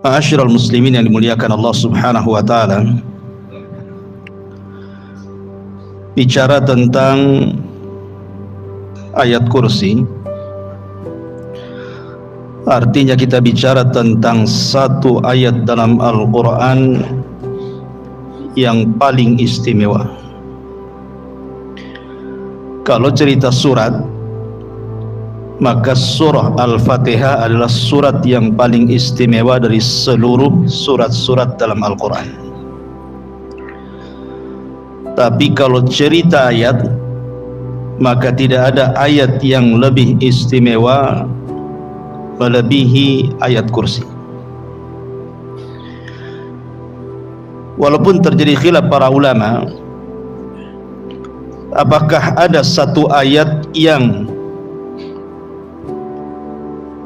Ma'asyiral muslimin yang dimuliakan Allah Subhanahu wa taala. Bicara tentang ayat kursi, artinya kita bicara tentang satu ayat dalam Al-Quran yang paling istimewa. Kalau cerita surat, maka surah Al-Fatihah adalah surat yang paling istimewa dari seluruh surat-surat dalam Al-Quran. Tapi kalau cerita ayat, maka tidak ada ayat yang lebih istimewa melebihi ayat kursi. Walaupun terjadi khilaf para ulama, apakah ada satu ayat yang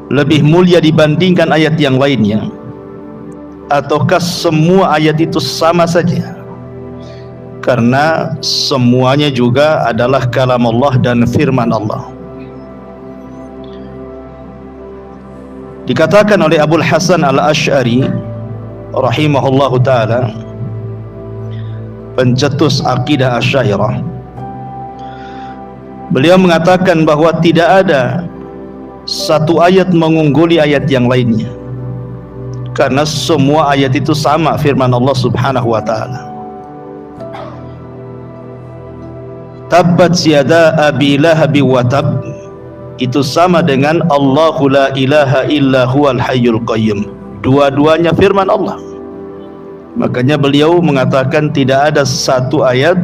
lebih mulia dibandingkan ayat yang lainnya, ataukah semua ayat itu sama saja? Karena semuanya juga adalah kalam Allah dan firman Allah. Dikatakan oleh Abul Hasan Al-Asy'ari rahimahullahu ta'ala, pencetus akidah Asy'ariyah, beliau mengatakan bahwa tidak ada satu ayat mengungguli ayat yang lainnya, karena semua ayat itu sama firman Allah Subhanahu wa ta'ala. Tabbat yada abi lahabi wa tab, itu sama dengan Allahu la ilaha illa huwal hayyul qayyum. Dua-duanya firman Allah. Makanya beliau mengatakan tidak ada satu ayat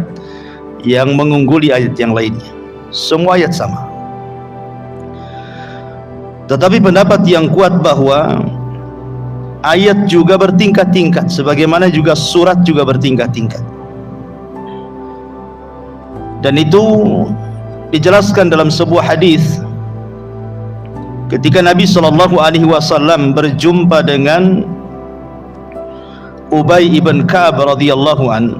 yang mengungguli ayat yang lainnya, semua ayat sama. Tetapi pendapat yang kuat bahwa ayat juga bertingkat-tingkat, sebagaimana juga surat juga bertingkat-tingkat. Dan itu dijelaskan dalam sebuah hadis ketika Nabi SAW berjumpa dengan Ubay ibn Ka'ab radhiyallahu an,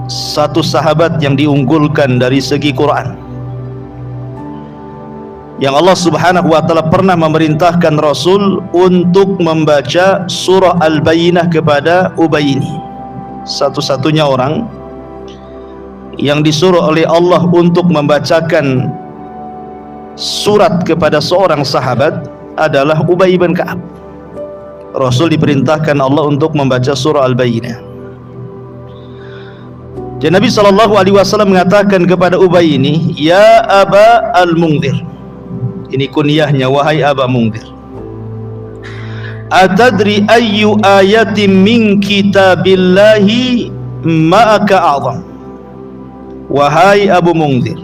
satu sahabat yang diunggulkan dari segi Quran, yang Allah Subhanahu wa ta'ala pernah memerintahkan Rasul untuk membaca surah Al-Bayyinah kepada Ubay ini. Satu-satunya orang yang disuruh oleh Allah untuk membacakan surat kepada seorang sahabat adalah Ubay bin Ka'ab. Rasul diperintahkan Allah untuk membaca surah Al-Bayyinah. Dan Nabi SAW mengatakan kepada Ubay ini, "Ya Aba Al-Mundhir," ini kunyahnya, wahai Aba Mundhir, "Atadri ayyu ayatin min kitabillahi ma'aka a'zam?" Wahai Abu Mundhir,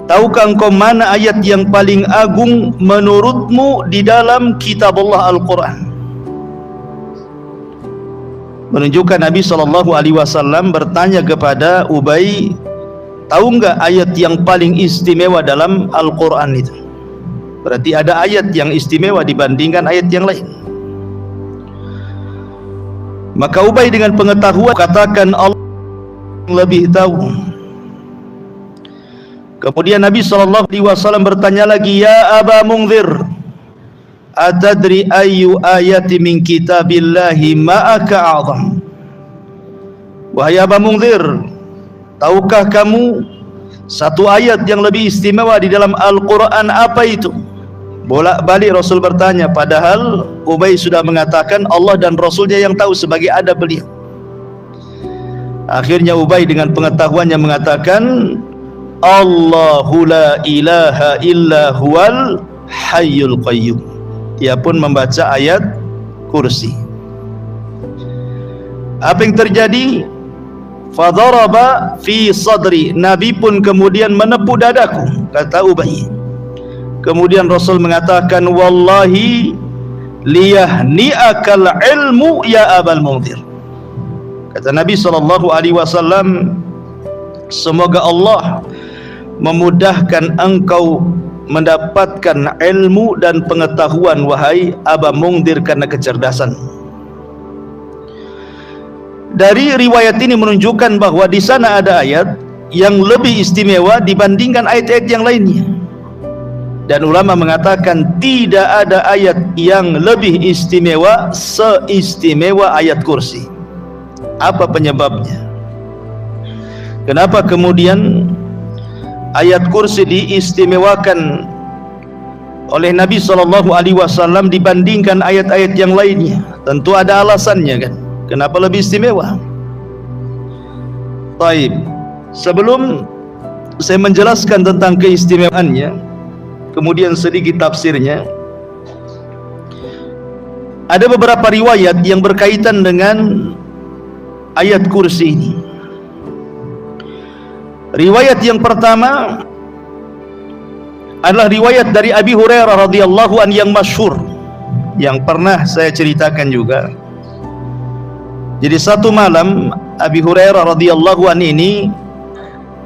tahukah engkau mana ayat yang paling agung menurutmu di dalam kitab Allah Al-Quran? Menunjukkan Nabi SAW bertanya kepada Ubay, tahu enggak ayat yang paling istimewa dalam Al-Quran itu? Berarti ada ayat yang istimewa dibandingkan ayat yang lain. Maka Ubay dengan pengetahuan katakan Allah lebih tahu. Kemudian Nabi SAW bertanya lagi, "Ya Aba Mundhir, atadri ayyu ayati min kitabillahi ma'aka a'zam?" Wahai Aba Mundhir, tahukah kamu satu ayat yang lebih istimewa di dalam Al-Quran, apa itu? Bolak-balik Rasul bertanya, padahal Ubay sudah mengatakan Allah dan Rasulnya yang tahu sebagai adab beliau. Akhirnya Ubay dengan pengetahuannya mengatakan, Allahu la ilaha illa huwal hayyul qayyum. Ia pun membaca ayat kursi. Apa yang terjadi? Fadaraba fi sadri, Nabi pun kemudian menepuk dadaku, kata Ubay. Kemudian Rasul mengatakan, wallahi liyahni'akal ilmu ya Abal Mundhir. Kata Nabi SAW, semoga Allah memudahkan engkau mendapatkan ilmu dan pengetahuan wahai Aba Mundhir karena kecerdasan. Dari riwayat ini menunjukkan bahwa di sana ada ayat yang lebih istimewa dibandingkan ayat-ayat yang lainnya. Dan ulama mengatakan tidak ada ayat yang lebih istimewa seistimewa ayat kursi. Apa penyebabnya? Kenapa kemudian ayat kursi diistimewakan oleh Nabi SAW dibandingkan ayat-ayat yang lainnya? Tentu ada alasannya kan, kenapa lebih istimewa. Baik, sebelum saya menjelaskan tentang keistimewaannya, kemudian sedikit tafsirnya, ada beberapa riwayat yang berkaitan dengan ayat kursi ini. Riwayat yang pertama adalah riwayat dari Abi Hurairah radhiyallahu anhu yang masyhur, yang pernah saya ceritakan juga. Jadi satu malam Abi Hurairah radhiyallahu anhu ini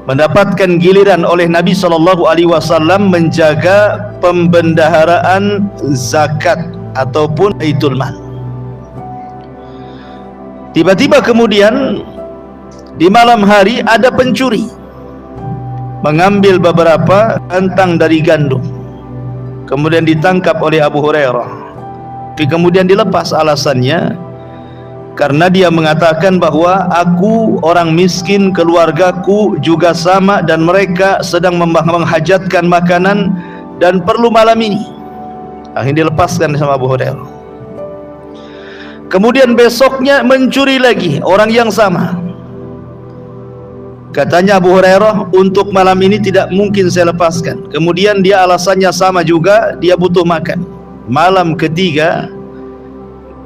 mendapatkan giliran oleh Nabi SAW menjaga pembendaharaan zakat ataupun baitul mal. Tiba-tiba kemudian di malam hari ada pencuri mengambil beberapa kantang dari gandum, kemudian ditangkap oleh Abu Hurairah. Tapi kemudian dilepas, alasannya karena dia mengatakan bahwa aku orang miskin, keluargaku juga sama, dan mereka sedang menghajatkan makanan dan perlu malam ini. Akhirnya dilepaskan sama Abu Hurairah. Kemudian besoknya mencuri lagi orang yang sama. Katanya Abu Hurairah, untuk malam ini tidak mungkin saya lepaskan. Kemudian dia alasannya sama juga, dia butuh makan. Malam ketiga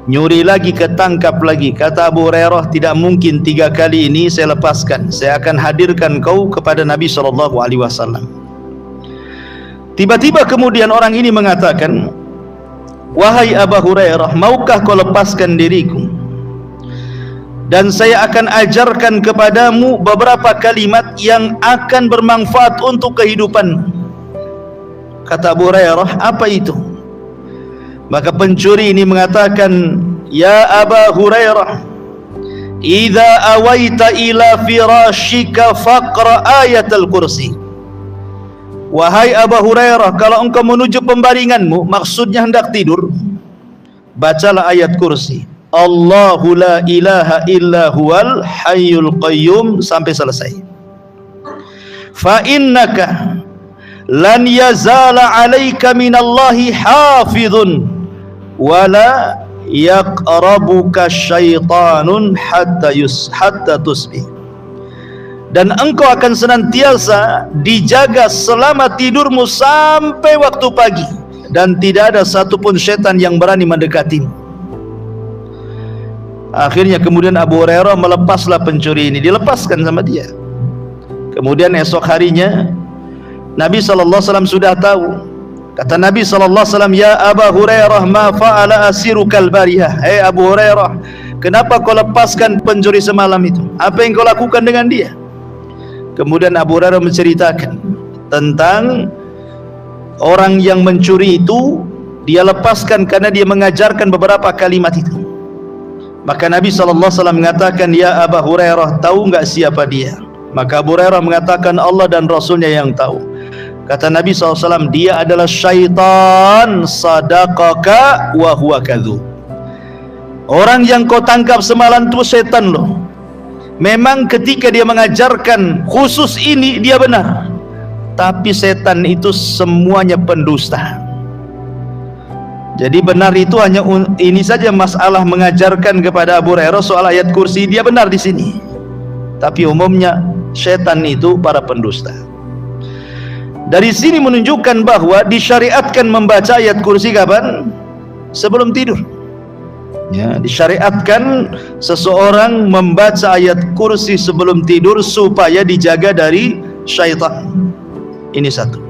nyuri lagi, ketangkap lagi. Kata Abu Hurairah, tidak mungkin 3 kali ini saya lepaskan, saya akan hadirkan kau kepada Nabi SAW. Tiba-tiba kemudian orang ini mengatakan, wahai Abu Hurairah, maukah kau lepaskan diriku, dan saya akan ajarkan kepadamu beberapa kalimat yang akan bermanfaat untuk kehidupanmu. Kata Abu Hurairah, apa itu? Maka pencuri ini mengatakan, ya Aba Hurairah, idza awaita ila firashika faqra ayatul kursi. Wahai Abu Hurairah, kalau engkau menuju pembaringanmu, maksudnya hendak tidur, bacalah ayat kursi, Allahu la ilaha illa huwal hayyul qayyum, sampai selesai. Fa innaka lan yazala alaika minallahi hafidhun wala yaqrabuka syaitanun hatta tusbih. Dan engkau akan senantiasa dijaga selama tidurmu sampai waktu pagi, dan tidak ada satupun syaitan yang berani mendekatimu. Akhirnya kemudian Abu Hurairah melepaslah pencuri ini, dilepaskan sama dia. Kemudian esok harinya Nabi SAW sudah tahu. Kata Nabi SAW, ya Abu Hurairah, ma fa'ala asirukal barihah. Hei Abu Hurairah, kenapa kau lepaskan pencuri semalam itu? Apa yang kau lakukan dengan dia? Kemudian Abu Hurairah menceritakan tentang orang yang mencuri itu, dia lepaskan karena dia mengajarkan beberapa kalimat itu. Maka Nabi SAW mengatakan, ya Abu Hurairah, tahu enggak siapa dia? Maka Abu Hurairah mengatakan, Allah dan Rasulnya yang tahu. Kata Nabi SAW, dia adalah syaitan sadaqaka wa huwa kadzub. Orang yang kau tangkap semalam itu setan loh. Memang ketika dia mengajarkan khusus ini dia benar, tapi setan itu semuanya pendusta. Jadi benar itu hanya ini saja, masalah mengajarkan kepada Abu Hurairah soal ayat kursi, dia benar di sini. Tapi umumnya setan itu para pendusta. Dari sini menunjukkan bahwa disyariatkan membaca ayat kursi kapan? Sebelum tidur. Ya, disyariatkan seseorang membaca ayat kursi sebelum tidur supaya dijaga dari syaitan. Ini satu.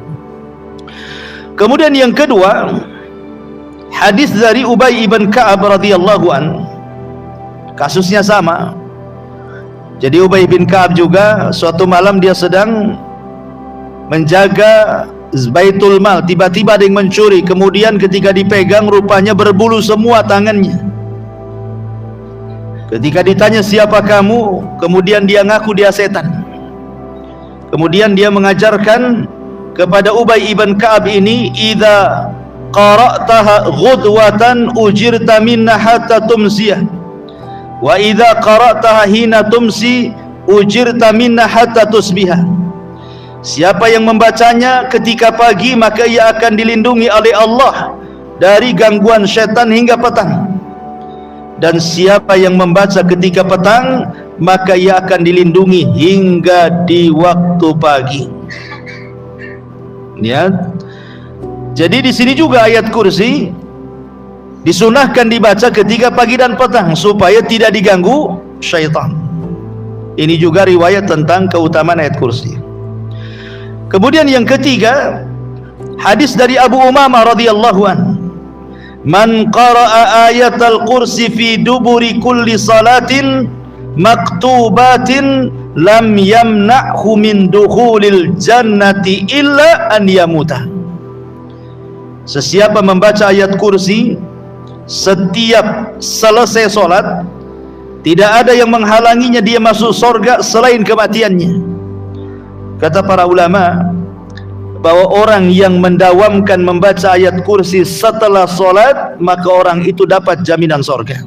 Kemudian yang kedua, hadis dari Ubay ibn Ka'ab radhiyallahu an, kasusnya sama. Jadi Ubay bin Ka'ab juga suatu malam dia sedang menjaga baitul mal, tiba-tiba ada yang mencuri, kemudian ketika dipegang rupanya berbulu semua tangannya. Ketika ditanya siapa kamu, kemudian dia ngaku dia setan. Kemudian dia mengajarkan kepada Ubay ibn Ka'ab ini, idza qara'taha ghudwatan ujirta minna hatta tumsiyah, wa idza qara'taha hina tumsi ujirta minna hatta tusbihah. Siapa yang membacanya ketika pagi, maka ia akan dilindungi oleh Allah dari gangguan syaitan hingga petang. Dan siapa yang membaca ketika petang, maka ia akan dilindungi hingga di waktu pagi. Ya. Jadi di sini juga ayat kursi disunahkan dibaca ketika pagi dan petang supaya tidak diganggu syaitan. Ini juga riwayat tentang keutamaan ayat kursi. Kemudian yang ketiga, hadis dari Abu Umamah radhiyallahu an, man qara'a ayatal kursi fi duburi kulli salatin maktubatin lam yamna'hu min dukhulil jannati illa an yamuta. Sesiapa membaca ayat kursi setiap selesai solat, tidak ada yang menghalanginya dia masuk surga selain kematiannya. Kata para ulama bahwa orang yang mendawamkan membaca ayat kursi setelah solat, maka orang itu dapat jaminan surga.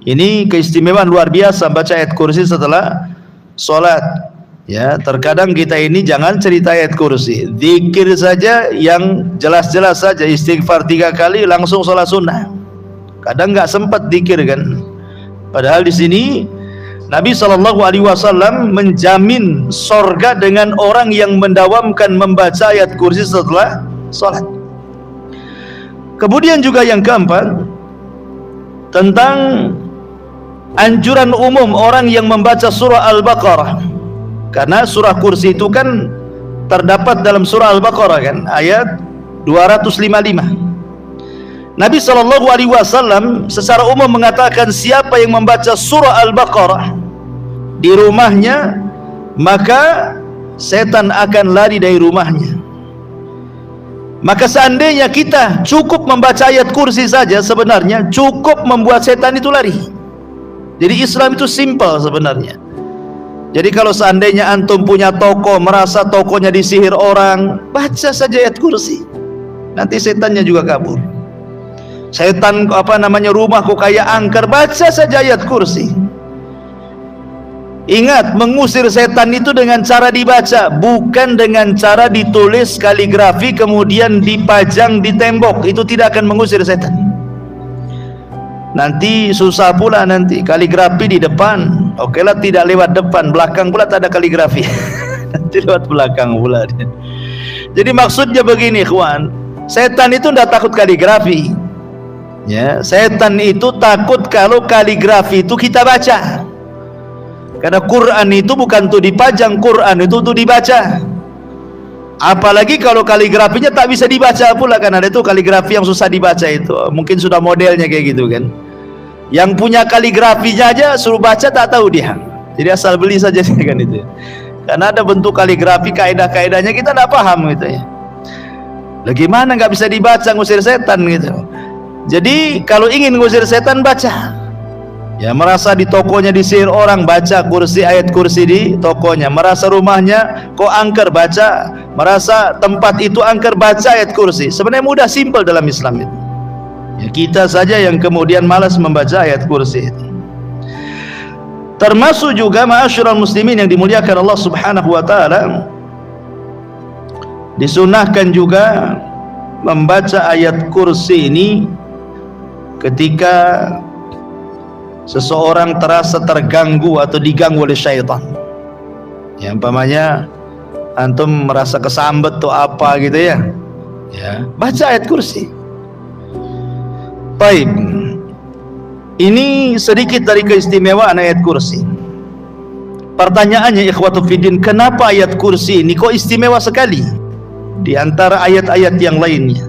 Ini keistimewaan luar biasa baca ayat kursi setelah solat. Ya, terkadang kita ini jangan cerita ayat kursi, zikir saja yang jelas-jelas saja, istighfar 3 kali langsung sholat sunnah. Kadang nggak sempat zikir kan. Padahal di sini Nabi SAW menjamin sorga dengan orang yang mendawamkan membaca ayat kursi setelah sholat. Kemudian juga yang keempat, tentang anjuran umum orang yang membaca surah Al-Baqarah. Karena surah kursi itu kan terdapat dalam surah Al-Baqarah kan, ayat 255. Nabi SAW secara umum mengatakan, siapa yang membaca surah Al-Baqarah di rumahnya, maka setan akan lari dari rumahnya. Maka seandainya kita cukup membaca ayat kursi saja, sebenarnya cukup membuat setan itu lari. Jadi Islam itu simpel sebenarnya. Jadi kalau seandainya antum punya toko, merasa tokonya disihir orang, baca saja ayat kursi, nanti setannya juga kabur. Setan rumah kok kayak angker, baca saja ayat kursi. Ingat, mengusir setan itu dengan cara dibaca, bukan dengan cara ditulis kaligrafi kemudian dipajang di tembok. Itu tidak akan mengusir setan. Nanti susah pula, nanti kaligrafi di depan, oke lah, tidak lewat depan, belakang pula tak ada kaligrafi. Nanti lewat belakang pula. Jadi maksudnya begini, ikhwan, setan itu tidak takut kaligrafi. Ya, setan itu takut kalau kaligrafi itu kita baca. Karena Quran itu bukan tuh dipajang, Quran itu tuh dibaca. Apalagi kalau kaligrafinya tak bisa dibaca pula, kan ada itu kaligrafi yang susah dibaca itu. Mungkin sudah modelnya kayak gitu kan. Yang punya kaligrafinya aja suruh baca tak tahu dia. Jadi asal beli saja kan itu. Karena ada bentuk kaligrafi, kaidah-kaidahnya kita tidak paham gitu ya. Lah gimana nggak bisa dibaca, ngusir setan gitu. Jadi kalau ingin ngusir setan, baca. Ya, merasa di tokonya disihir orang, baca kursi, ayat kursi di tokonya. Merasa rumahnya kok angker, baca. Merasa tempat itu angker, baca ayat kursi. Sebenarnya mudah, simpel dalam Islam itu. Ya, kita saja yang kemudian malas membaca ayat kursi itu. Termasuk juga ma'asyiral muslimin yang dimuliakan Allah Subhanahu wa taala, disunahkan juga membaca ayat kursi ini ketika seseorang terasa terganggu atau diganggu oleh syaitan. Ya, umpamanya antum merasa kesambet atau apa gitu ya. Ya, baca ayat kursi. Baik. Ini sedikit dari keistimewaan ayat kursi. Pertanyaannya ikhwatu fiddin, kenapa ayat kursi ini kok istimewa sekali di antara ayat-ayat yang lainnya?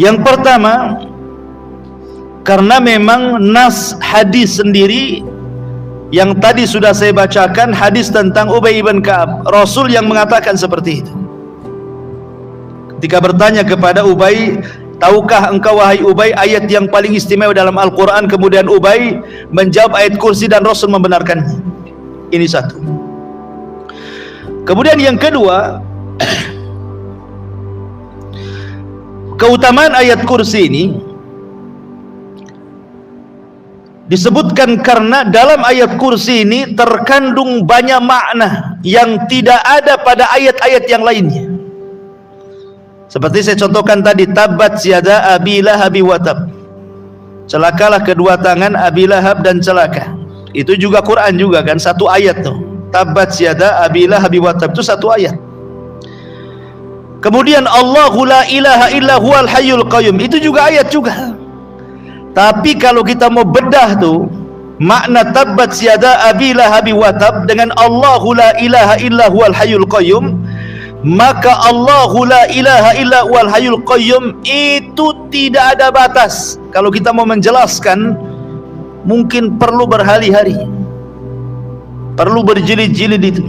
Yang pertama, karena memang nas hadis sendiri yang tadi sudah saya bacakan, hadis tentang Ubay ibn Ka'ab, Rasul yang mengatakan seperti itu. Ketika bertanya kepada Ubay, tahukah engkau wahai Ubay ayat yang paling istimewa dalam Al-Quran? Kemudian Ubay menjawab ayat kursi dan Rasul membenarkannya. Ini satu. Kemudian yang kedua, keutamaan ayat kursi ini disebutkan karena dalam ayat kursi ini terkandung banyak makna yang tidak ada pada ayat-ayat yang lainnya. Seperti saya contohkan tadi, tabbat yada abi lahab wa tab, celakalah kedua tangan Abi Lahab dan celaka. Itu juga Quran juga kan, satu ayat tuh. Tabbat yada abi lahab wa tab, itu satu ayat. Kemudian Allahu la ilaha illa huwal hayyul qayyum, itu juga ayat juga. Tapi kalau kita mau bedah tuh makna tabbat yada abi lahab wa tab dengan Allahu la ilaha illa huwal hayyul qayyum, maka Allahu la ilaha illa huwal hayyul qayyum itu tidak ada batas. Kalau kita mau menjelaskan mungkin perlu berhari-hari, perlu berjilid-jilid itu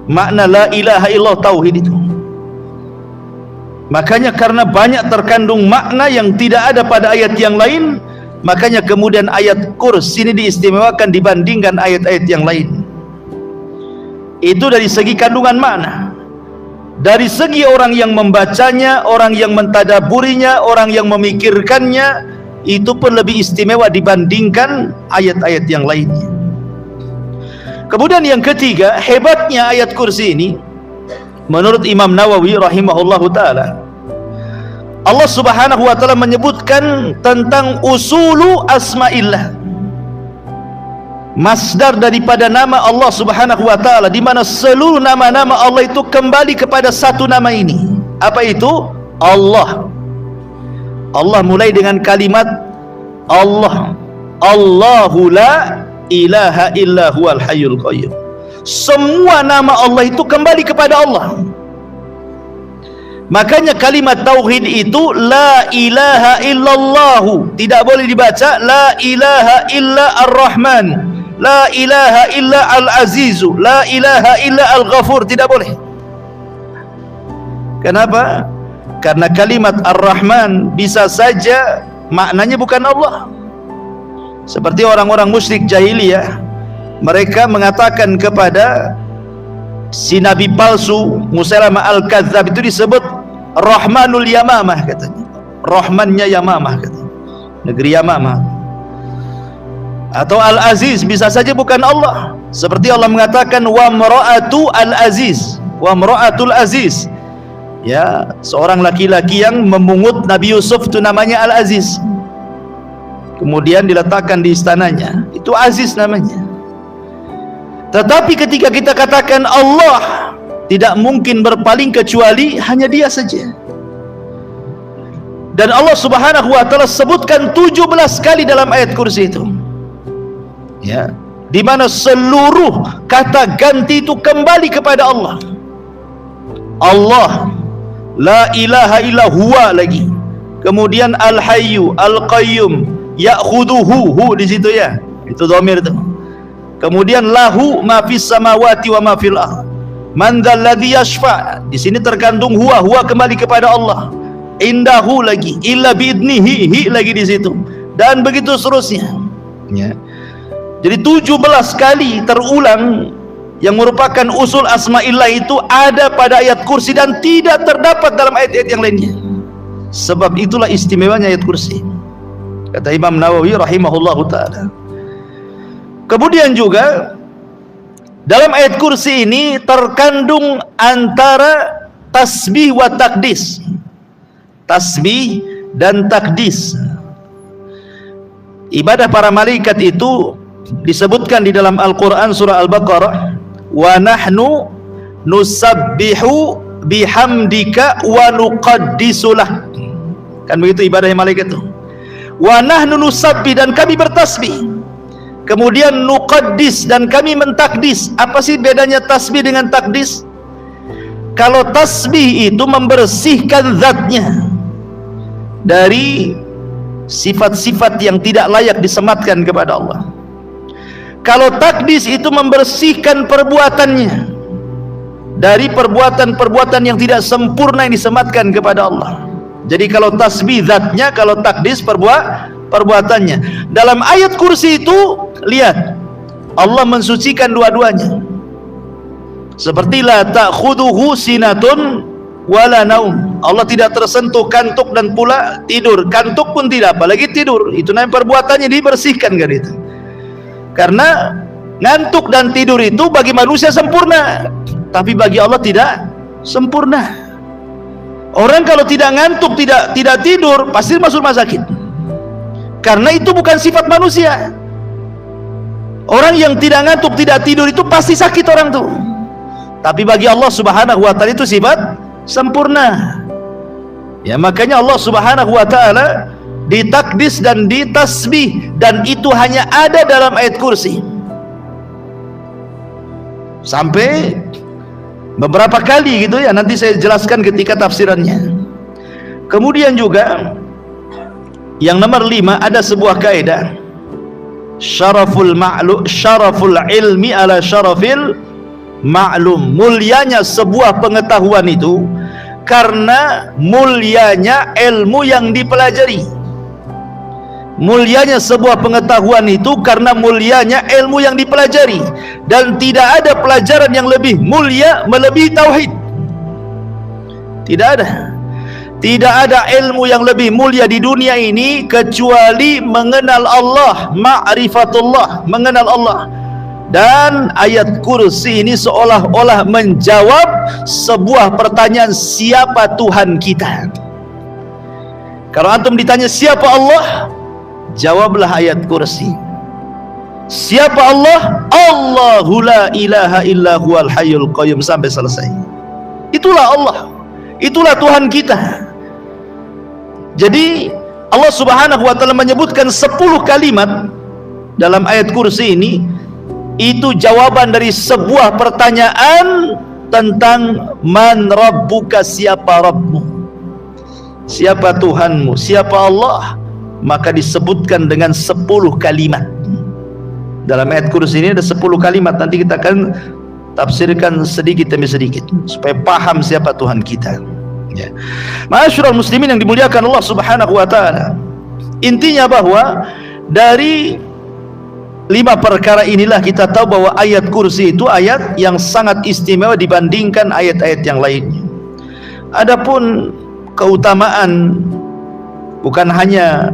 makna la ilaha illallah, tauhid itu. Makanya karena banyak terkandung makna yang tidak ada pada ayat yang lain, makanya kemudian ayat kursi ini diistimewakan dibandingkan ayat-ayat yang lain. Itu dari segi kandungan makna. Dari segi orang yang membacanya, orang yang mentadaburinya, orang yang memikirkannya, itu pun lebih istimewa dibandingkan ayat-ayat yang lainnya. Kemudian yang ketiga, hebatnya ayat kursi ini menurut Imam Nawawi rahimahullahu ta'ala, Allah subhanahu wa ta'ala menyebutkan tentang usulu asma'illah, masdar daripada nama Allah subhanahu wa ta'ala, di mana seluruh nama-nama Allah itu kembali kepada satu nama ini. Apa itu? Allah. Allah mulai dengan kalimat Allah, Allahu la ilaha illa huwal hayyul qayyum. Semua nama Allah itu kembali kepada Allah. Makanya kalimat tauhid itu la ilaha illallahu, tidak boleh dibaca la ilaha illa ar-rahman, la ilaha illa al-azizu, la ilaha illa al-ghafur, tidak boleh. Kenapa? Karena kalimat ar-rahman bisa saja maknanya bukan Allah. Seperti orang-orang musyrik jahiliyah, mereka mengatakan kepada si nabi palsu Musailamah al-Kadzdzab itu disebut Rahmanul Yamamah, katanya. Rahmannya Yamamah, katanya. Negeri Yamamah. Atau Al-Aziz bisa saja bukan Allah. Seperti Allah mengatakan wa mra'atu al-aziz, wa mra'atul aziz. Ya, seorang laki-laki yang memungut Nabi Yusuf itu namanya Al-Aziz. Kemudian diletakkan di istananya, itu Aziz namanya. Tetapi ketika kita katakan Allah, tidak mungkin berpaling kecuali hanya Dia saja. Dan Allah subhanahu wa ta'ala sebutkan 17 kali dalam ayat kursi itu, ya, di mana seluruh kata ganti itu kembali kepada Allah. Allah, la ilaha illa huwa lagi. Kemudian al-hayyu, al-qayyum, ya'khuduhu, hu di situ ya. Itu dhamir itu. Kemudian lahu ma fis samawati wa ma fil ardh. Man dzalladzi yashfa'. Di sini terkandung huwa, huwa kembali kepada Allah. Indahu lagi, illa biidnihi, hi lagi di situ. Dan begitu seterusnya. Ya. Jadi 17 kali terulang yang merupakan usul asma'illah itu ada pada ayat kursi dan tidak terdapat dalam ayat-ayat yang lainnya. Sebab itulah istimewanya ayat kursi, kata Imam Nawawi rahimahullahu ta'ala. Kemudian juga dalam ayat kursi ini terkandung antara tasbih wa takdis, tasbih dan takdis. Ibadah para malaikat itu disebutkan di dalam Al-Quran surah Al-Baqarah, wa nahnu nusabbihu bihamdika wa nuqaddisulah. Kan begitu ibadah malaikat itu. Wa nahnu nusabbih, dan kami bertasbih. Kemudian nuqaddis, dan kami mentakdis. Apa sih bedanya tasbih dengan takdis? Kalau tasbih itu membersihkan zatnya dari sifat-sifat yang tidak layak disematkan kepada Allah. Kalau takdis itu membersihkan perbuatannya dari perbuatan-perbuatan yang tidak sempurna yang disematkan kepada Allah. Jadi kalau tasbih zatnya, kalau takdis perbuatannya. Dalam ayat kursi itu lihat, Allah mensucikan dua-duanya. Seperti la ta'khudhuhu sinatun wala naum. Allah tidak tersentuh kantuk dan pula tidur. Kantuk pun tidak, apalagi tidur. Itu namanya perbuatannya dibersihkan kan itu. Karena ngantuk dan tidur itu bagi manusia sempurna, tapi bagi Allah tidak sempurna. Orang kalau tidak ngantuk, tidak tidur, pasti masuk rumah sakit. Karena itu bukan sifat manusia. Orang yang tidak ngantuk, tidak tidur itu pasti sakit orang tuh. Tapi bagi Allah Subhanahu wa taala itu sifat sempurna. Ya, makanya Allah Subhanahu wa taala ditakdis dan ditasbih, dan itu hanya ada dalam ayat kursi. Sampai beberapa kali gitu ya, nanti saya jelaskan ketika tafsirannya. Kemudian juga yang nomor 5 ada sebuah kaidah, syaraful ilmi ala syarafil ma'lum. Mulianya sebuah pengetahuan itu karena mulianya ilmu yang dipelajari. Mulianya sebuah pengetahuan itu karena mulianya ilmu yang dipelajari, dan tidak ada pelajaran yang lebih mulia melebihi tauhid. Tidak ada ilmu yang lebih mulia di dunia ini kecuali mengenal Allah, ma'rifatullah, mengenal Allah. Dan ayat kursi ini seolah-olah menjawab sebuah pertanyaan, siapa Tuhan kita? Kalau antum ditanya siapa Allah, jawablah ayat kursi. Siapa Allah? Allahu la ilaha illa huwal hayyul qayyum, sampai selesai. Itulah Allah, itulah Tuhan kita. Jadi Allah Subhanahu wa taala menyebutkan 10 kalimat dalam ayat kursi ini. Itu jawaban dari sebuah pertanyaan tentang man rabbuka, siapa Rabbmu, siapa Tuhanmu, siapa Allah. Maka disebutkan dengan 10 kalimat. Dalam ayat kursi ini ada 10 kalimat. Nanti kita akan tafsirkan sedikit demi sedikit supaya paham siapa Tuhan kita, ya. Ma'asyiral muslimin yang dimuliakan Allah Subhanahu wa taala, intinya bahwa dari 5 perkara inilah kita tahu bahwa ayat kursi itu ayat yang sangat istimewa dibandingkan ayat-ayat yang lainnya. Adapun keutamaan, bukan hanya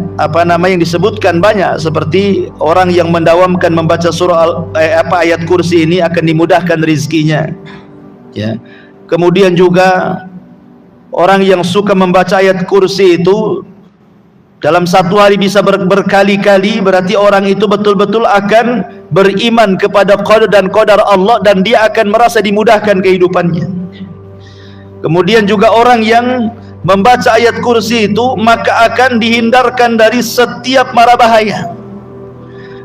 yang disebutkan banyak, seperti orang yang mendawamkan membaca surah ayat kursi ini akan dimudahkan rezekinya, ya. Kemudian juga orang yang suka membaca ayat kursi itu dalam satu hari bisa berkali-kali, berarti orang itu betul-betul akan beriman kepada qadar dan qadar Allah, dan dia akan merasa dimudahkan kehidupannya. Kemudian juga orang yang membaca ayat kursi itu maka akan dihindarkan dari setiap mara bahaya.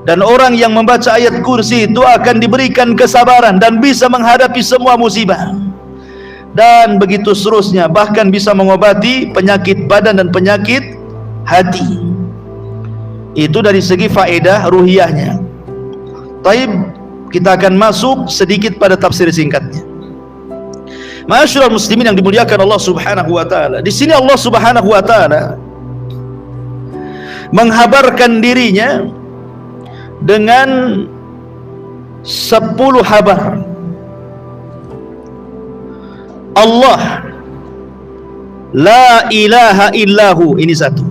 Dan orang yang membaca ayat kursi itu akan diberikan kesabaran dan bisa menghadapi semua musibah. Dan begitu seterusnya, bahkan bisa mengobati penyakit badan dan penyakit hati. Itu dari segi faedah ruhiyahnya. Taib, kita akan masuk sedikit pada tafsir singkatnya. Ma'asyiral muslimin yang dimuliakan Allah Subhanahu wa taala. Di sini Allah Subhanahu wa taala menghabarkan dirinya dengan 10 habar. Allah la ilaha illahu, ini satu.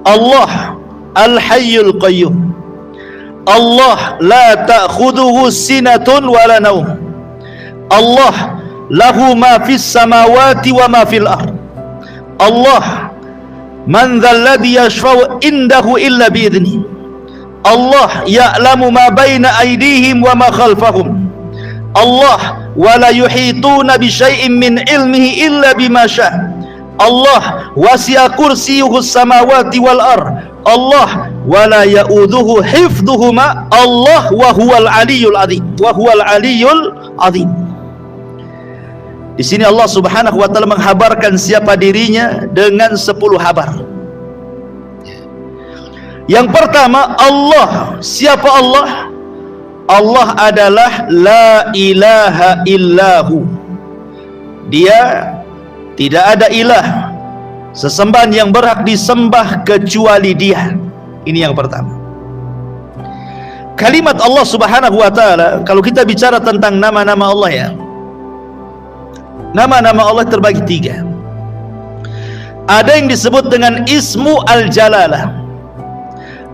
Allah al-hayyul qayyum. Allah la ta'khudhuhu sinatun wala naum. Allah lahu ma fis samawati wa ma fil ard. Allah man dzal ladzi yashfa'u indahu illa bi idzni. Allah ya'lamu ma baina aydihim wa ma khalfahum. Allah wa la yuhituna bi syai'in min ilmihi illa bima syaa. Allah wasi'a kursiyyuhu samawati wal ard. Allah wala ya'udhuhu hifdhuhuma. Allah wa huwal aliyyul azim. Wa huwal aliyyul azim. Di sini Allah Subhanahu wa taala menghabarkan siapa dirinya dengan 10 habar. Yang pertama, Allah. Siapa Allah? Allah adalah la ilaha illahu. Dia tidak ada ilah sesembahan yang berhak disembah kecuali Dia. Ini yang pertama. Kalimat Allah Subhanahu wa ta'ala, kalau kita bicara tentang nama-nama Allah ya, nama-nama Allah terbagi 3. Ada yang disebut dengan Ismu Al-Jalalah,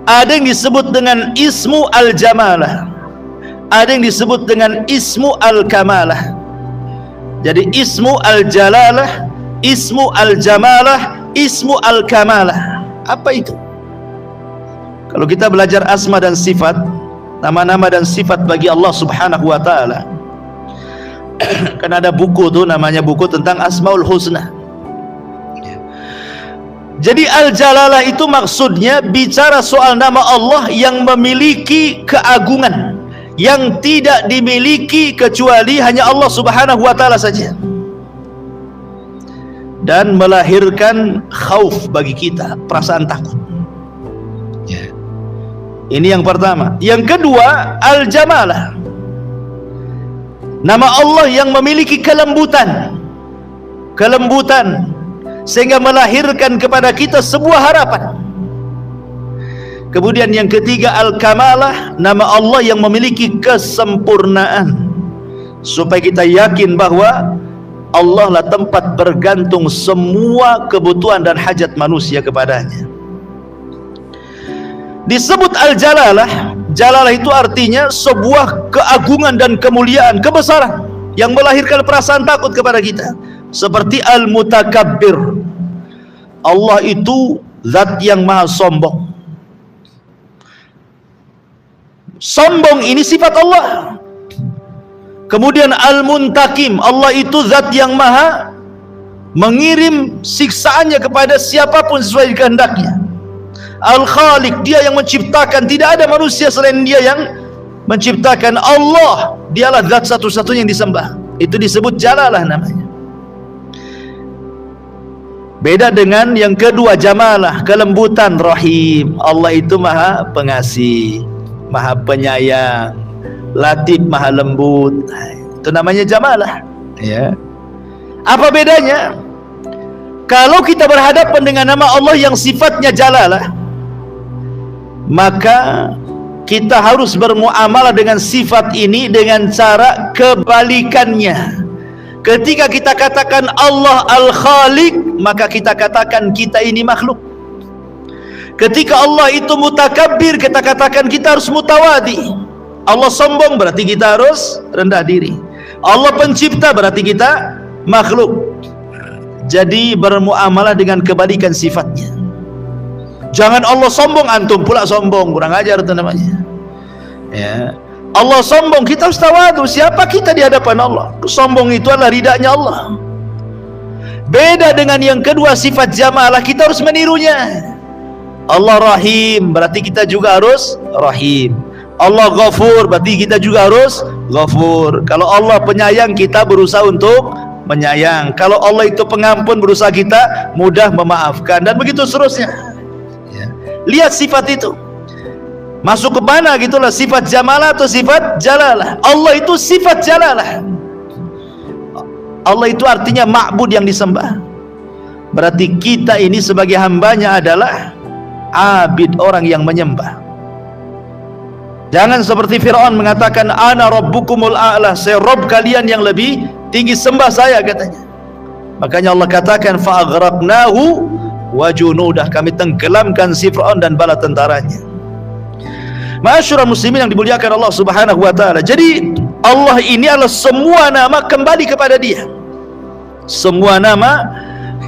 ada yang disebut dengan Ismu Al-Jamalah, ada yang disebut dengan Ismu Al-Kamalah. Jadi Ismu Al-Jalalah, Ismu Al-Jamalah, Ismu Al-Kamalah. Apa itu? Kalau kita belajar asma dan sifat, nama-nama dan sifat bagi Allah Subhanahu wa ta'ala, kan ada buku tuh namanya buku tentang Asmaul Husna. Jadi Al-Jalalah itu maksudnya bicara soal nama Allah yang memiliki keagungan yang tidak dimiliki kecuali hanya Allah Subhanahu wa ta'ala saja, dan melahirkan khauf bagi kita, perasaan takut. Ini yang pertama. Yang kedua, Al-Jamalah, nama Allah yang memiliki kelembutan, sehingga melahirkan kepada kita sebuah harapan. Kemudian yang ketiga, Al-Kamalah, nama Allah yang memiliki kesempurnaan, supaya kita yakin bahwa Allah lah tempat bergantung semua kebutuhan dan hajat manusia kepadanya. Disebut Al-Jalalah, Jalalah itu artinya sebuah keagungan dan kemuliaan, kebesaran yang melahirkan perasaan takut kepada kita. Seperti Al-Mutakabbir, Allah itu zat yang maha sombong. Sombong ini sifat Allah. Kemudian Al-Muntakim, Allah itu zat yang maha mengirim siksaannya kepada siapapun sesuai kehendaknya. Al-Khaliq, dia yang menciptakan, tidak ada manusia selain dia yang menciptakan. Allah, dialah zat satu-satunya yang disembah. Itu disebut Jalalah namanya. Beda dengan yang kedua, Jamalah, kelembutan, Rahim. Allah itu maha pengasih, maha penyayang, Latif, maha lembut. Itu namanya Jamalah, ya. Apa bedanya? Kalau kita berhadapan dengan nama Allah yang sifatnya Jalalah, maka kita harus bermuamalah dengan sifat ini dengan cara kebalikannya. Ketika kita katakan Allah Al-Khaliq, maka kita katakan kita ini makhluk. Ketika Allah itu Mutakabbir, kita katakan kita harus mutawadi. Allah sombong, berarti kita harus rendah diri. Allah pencipta, berarti kita makhluk. Jadi bermuamalah dengan kebalikan sifatnya. Jangan Allah sombong, antum pula sombong, kurang ajar itu namanya. Ya. Allah sombong, kita harus tawadu. Siapa kita di hadapan Allah? Sombong itu adalah ridanya Allah. Beda dengan yang kedua, sifat Jamalah, kita harus menirunya. Allah Rahim, berarti kita juga harus Rahim. Allah Ghafur, berarti kita juga harus Ghafur. Kalau Allah penyayang, kita berusaha untuk menyayang. Kalau Allah itu pengampun, berusaha kita mudah memaafkan, dan begitu seterusnya. Lihat sifat itu masuk ke mana gitulah, sifat Jamalah atau sifat Jalalah. Allah itu sifat Jalalah. Allah itu artinya ma'bud, yang disembah. Berarti kita ini sebagai hambanya adalah abid, orang yang menyembah. Jangan seperti Fir'aun mengatakan ana rabbukumul a'la, saya Rabb kalian yang lebih tinggi, sembah saya, katanya. Makanya Allah katakan fa'aghraqnahu wa junudah, kami tenggelamkan si Fir'aun dan bala tentaranya. Ma'asyiral muslimin yang dimuliakan Allah Subhanahu wa ta'ala. Jadi Allah ini adalah semua nama kembali kepada dia. Semua nama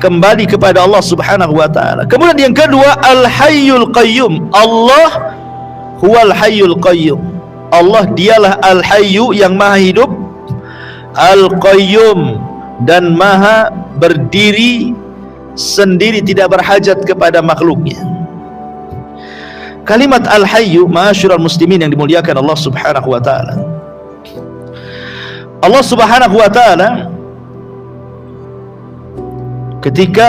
kembali kepada Allah Subhanahu wa ta'ala. Kemudian yang kedua, Al-Hayyul Qayyum. Allah huwal Hayyul Qayyum. Allah dialah Al-Hayyu, yang maha hidup, Al-Qayyum, dan maha berdiri sendiri, tidak berhajat kepada makhluknya. Kalimat Al-Hayyu, ma'asyiral muslimin yang dimuliakan Allah Subhanahu wa ta'ala, Allah Subhanahu wa ta'ala ketika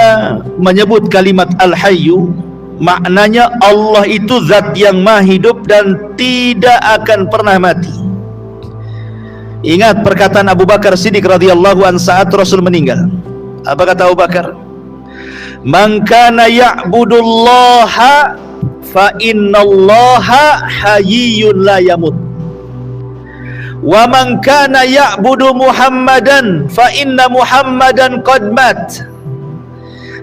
menyebut kalimat Al-Hayyu, maknanya Allah itu zat yang maha hidup dan tidak akan pernah mati. Ingat perkataan Abu Bakar Siddiq radhiyallahu anhu saat Rasul meninggal. Apa kata Abu Bakar? Man kana ya'budullaha fa innallaha hayyun la yamut. Wa man kana ya'budu Muhammadan fa inna Muhammadan qad mat.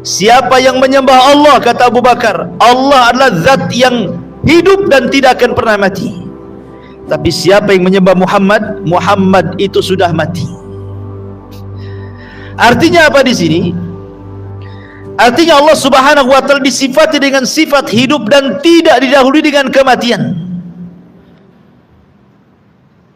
Siapa yang menyembah Allah, kata Abu Bakar, Allah adalah zat yang hidup dan tidak akan pernah mati. Tapi siapa yang menyembah Muhammad, Muhammad itu sudah mati. Artinya apa di sini? Artinya Allah Subhanahu wa taala disifati dengan sifat hidup dan tidak didahului dengan kematian.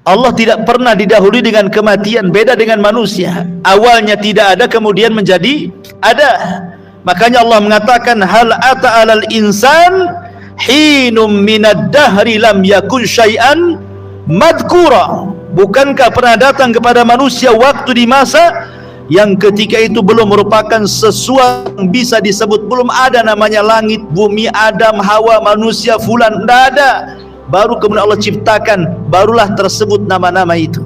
Allah tidak pernah didahului dengan kematian, beda dengan manusia. Awalnya tidak ada, kemudian menjadi ada. Makanya Allah mengatakan hal ata 'alal insan hinum minad dahri lam yakun syai'an madkura. Bukankah pernah datang kepada manusia waktu di masa yang ketika itu belum merupakan sesuatu yang bisa disebut, belum ada namanya langit, bumi, Adam, Hawa, manusia, fulan, tidak ada. Baru kemudian Allah ciptakan, barulah tersebut nama-nama itu.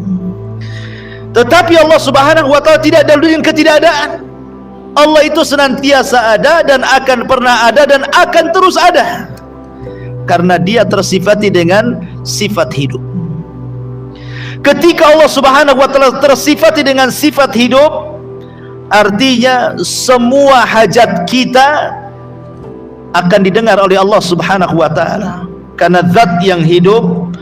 Tetapi Allah Subhanahu wa taala tidak ada dengan ketidakadaan. Allah itu senantiasa ada dan akan pernah ada dan akan terus ada, karena dia tersifati dengan sifat hidup. Ketika Allah Subhanahu wa taala tersifati dengan sifat hidup, artinya semua hajat kita akan didengar oleh Allah Subhanahu wa taala. Karena zat yang hidup,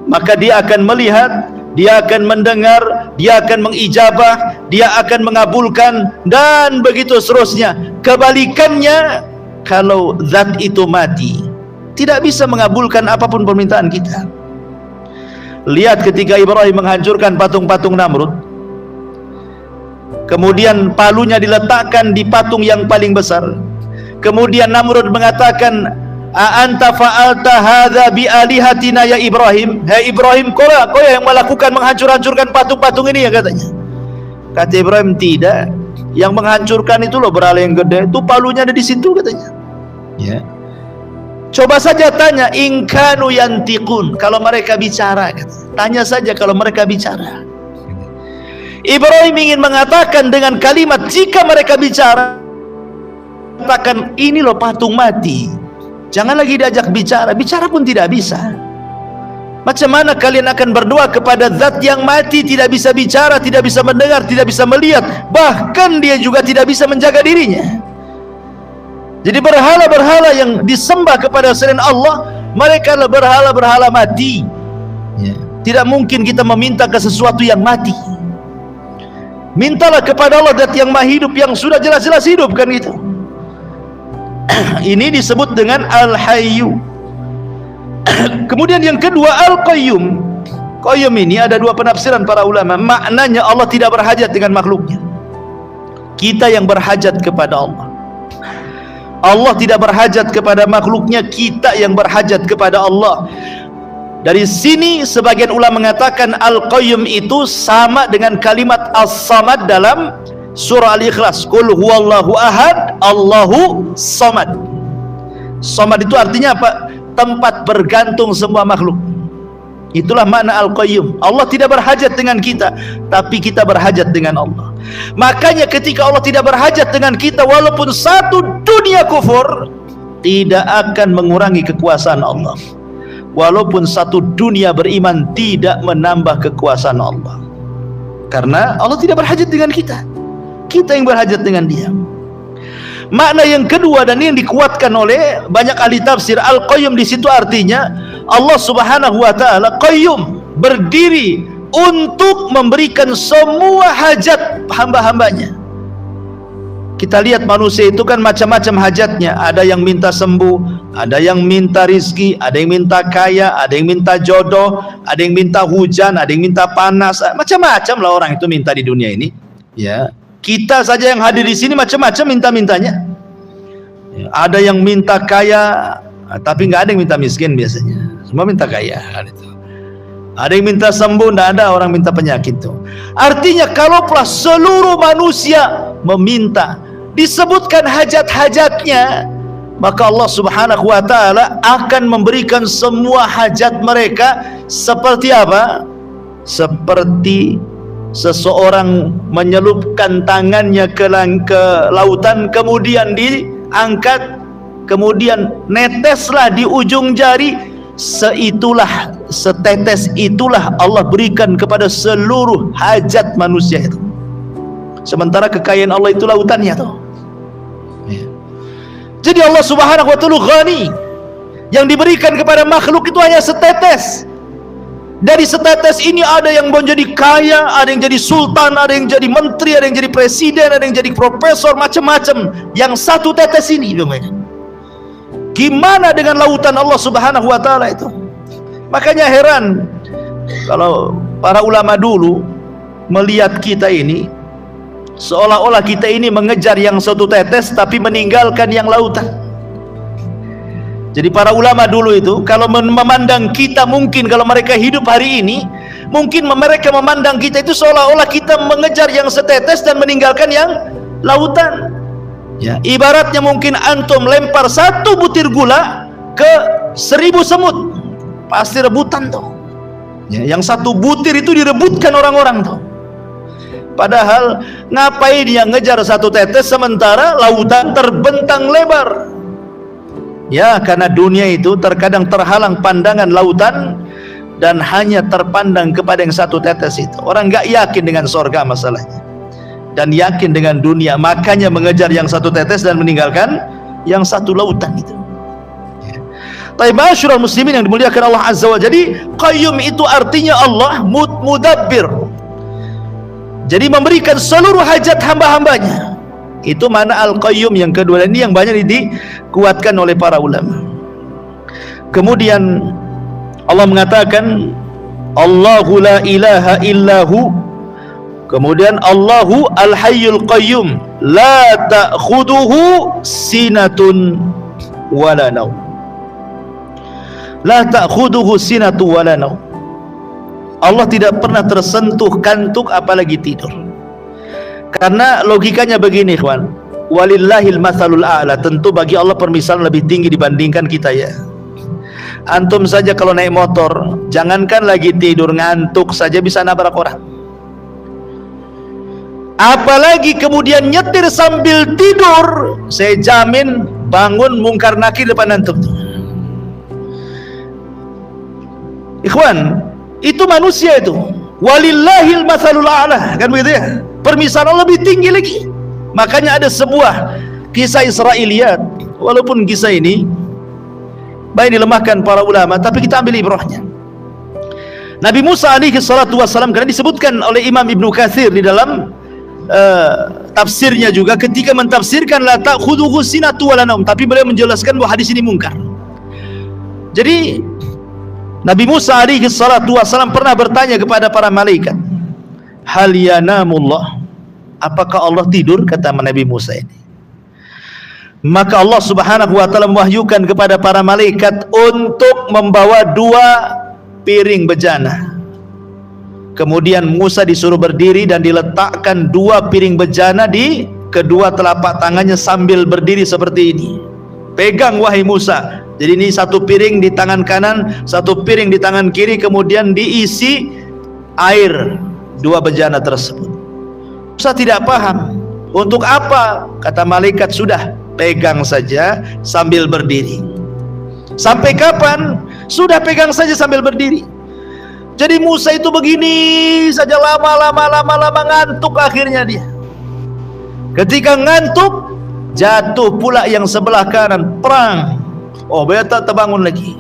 maka dia akan melihat, dia akan mendengar, dia akan mengijabah, dia akan mengabulkan, dan begitu seterusnya. Kebalikannya, kalau zat itu mati, tidak bisa mengabulkan apapun permintaan kita. Lihat ketika Ibrahim menghancurkan patung-patung Namrud, kemudian palunya diletakkan di patung yang paling besar. Kemudian Namrud mengatakan, a anta fa'alta hadza bi alihatina ya Ibrahim. Hai Ibrahim, kau yang melakukan menghancur-hancurkan patung-patung ini ya, katanya. Kata Ibrahim, tidak. Yang menghancurkan itu loh berhala yang gede, itu palunya ada di situ, katanya. Ya. Coba saja tanya, in kanu yantiqun, kalau mereka bicara, katanya. Tanya saja kalau mereka bicara. Ibrahim ingin mengatakan dengan kalimat, jika mereka bicara, katakan ini loh patung mati. Jangan lagi diajak bicara, bicara pun tidak bisa. Macam mana kalian akan berdoa kepada zat yang mati, tidak bisa bicara, tidak bisa mendengar, tidak bisa melihat, bahkan dia juga tidak bisa menjaga dirinya. Jadi berhala-berhala yang disembah kepada selain Allah, mereka adalah berhala-berhala mati. Tidak mungkin kita meminta ke sesuatu yang mati. Mintalah kepada Allah zat yang maha hidup, yang sudah jelas-jelas hidup, kan itu. Ini disebut dengan Al-Hayyu. Kemudian yang kedua, Al-Qayyum. Qayyum ini ada dua penafsiran para ulama. Maknanya Allah tidak berhajat dengan makhluknya. Kita yang berhajat kepada Allah. Allah tidak berhajat kepada makhluknya, kita yang berhajat kepada Allah. Dari sini sebagian ulama mengatakan Al-Qayyum itu sama dengan kalimat As-Samad dalam surah Al-Ikhlas, Qul huwallahu ahad, Allahu samad. Samad itu artinya apa? Tempat bergantung semua makhluk. Itulah makna Al-Qayyum. Allah tidak berhajat dengan kita, tapi kita berhajat dengan Allah. Makanya ketika Allah tidak berhajat dengan kita, walaupun satu dunia kufur, tidak akan mengurangi kekuasaan Allah. Walaupun satu dunia beriman, tidak menambah kekuasaan Allah. Karena Allah tidak berhajat dengan kita, kita yang berhajat dengan dia. Makna yang kedua, dan ini yang dikuatkan oleh banyak ahli tafsir, Al-Qayyum di situ artinya Allah Subhanahu wa taala Qayyum, berdiri untuk memberikan semua hajat hamba-hambanya. Kita lihat manusia itu kan macam-macam hajatnya. Ada yang minta sembuh, ada yang minta rizki, ada yang minta kaya, ada yang minta jodoh, ada yang minta hujan, ada yang minta panas. Macam-macam lah orang itu minta di dunia ini. Ya, kita saja yang hadir di sini macam-macam minta-mintanya. Ya, ada yang minta kaya, tapi nggak ada yang minta miskin biasanya. Semua minta kaya. Ada yang minta sembuh, tidak ada orang minta penyakit tuh. Artinya kalaulah seluruh manusia meminta, disebutkan hajat-hajatnya, maka Allah Subhanahu wa taala akan memberikan semua hajat mereka. Seperti apa? Seperti seseorang menyelupkan tangannya ke lautan, kemudian diangkat kemudian neteslah di ujung jari, setetes itulah Allah berikan kepada seluruh hajat manusia itu. Sementara kekayaan Allah itu lautannya tuh. Jadi Allah Subhanahu wa ta'ala ghani, yang diberikan kepada makhluk itu hanya setetes. Dari setetes ini ada yang menjadi kaya, ada yang jadi sultan, ada yang jadi menteri, ada yang jadi presiden, ada yang jadi profesor, macam-macam. Yang satu tetes ini, gimana dengan lautan Allah Subhanahu wa ta'ala itu? Makanya heran kalau para ulama dulu melihat kita ini, seolah-olah kita ini mengejar yang satu tetes tapi meninggalkan yang lautan. Jadi para ulama dulu itu kalau memandang kita, mungkin kalau mereka hidup hari ini, mungkin mereka memandang kita itu seolah-olah kita mengejar yang setetes dan meninggalkan yang lautan. Ya, ibaratnya mungkin antum lempar satu butir gula ke 1000 semut, pasti rebutan tuh. Ya, yang satu butir itu direbutkan orang-orang tuh. Padahal ngapain dia ngejar satu tetes sementara lautan terbentang lebar? Ya, karena dunia itu terkadang terhalang pandangan lautan dan hanya terpandang kepada yang satu tetes itu. Orang nggak yakin dengan sorga masalahnya, dan yakin dengan dunia, makanya mengejar yang satu tetes dan meninggalkan yang satu lautan itu. Tapi ma'asyiral muslimin yang dimuliakan Allah Azza wa Jalla, jadi qayyum itu artinya Allah mudabbir. Jadi memberikan seluruh hajat hamba-hambanya. Itu mana al-qayyum yang kedua, ini yang banyak dikuatkan oleh para ulama. Kemudian Allah mengatakan Allahu la ilaha illahu, kemudian Allahu al-hayyul qayyum la ta'khuduhu sinatun wala naum. La ta'khuduhu sinatun wala naum. Allah tidak pernah tersentuh kantuk apalagi tidur. Karena logikanya begini, ikhwan, walillahil matsalul a'la, tentu bagi Allah permisalan lebih tinggi dibandingkan kita ya. Antum saja kalau naik motor, jangankan lagi tidur, ngantuk saja bisa nabrak orang. Apalagi kemudian nyetir sambil tidur, saya jamin bangun mungkar nakir depan antum tuh. Ikhwan, itu manusia itu. Walillahil matsalul a'la, kan begitu ya? Permisalan lebih tinggi lagi. Makanya ada sebuah kisah Israiliyat, walaupun kisah ini baik dilemahkan para ulama, tapi kita ambil ibrahnya. Nabi Musa alaihi salatu wassalam, karena disebutkan oleh Imam Ibnu Katsir di dalam tafsirnya juga, ketika mentafsirkan la ta'khudhuhu sinatu wala naum, tapi beliau menjelaskan bahwa hadis ini mungkar. Jadi Nabi Musa alaihi salatu wassalam pernah bertanya kepada para malaikat, hal yanamullah, apakah Allah tidur? Kata Nabi Musa ini. Maka Allah Subhanahu wa ta'ala mewahyukan kepada para malaikat untuk membawa 2 piring bejana. Kemudian Musa disuruh berdiri dan diletakkan 2 piring bejana di kedua telapak tangannya sambil berdiri seperti ini. Pegang wahai Musa. Jadi ini 1 piring di tangan kanan, 1 piring di tangan kiri, kemudian diisi air 2 bejana tersebut. Musa tidak paham untuk apa. Kata malaikat, sudah pegang saja sambil berdiri. Sampai kapan? Sudah pegang saja sambil berdiri. Jadi Musa itu begini saja lama ngantuk akhirnya dia. Ketika ngantuk, jatuh pula yang sebelah kanan, perang. Oh, beta terbangun lagi.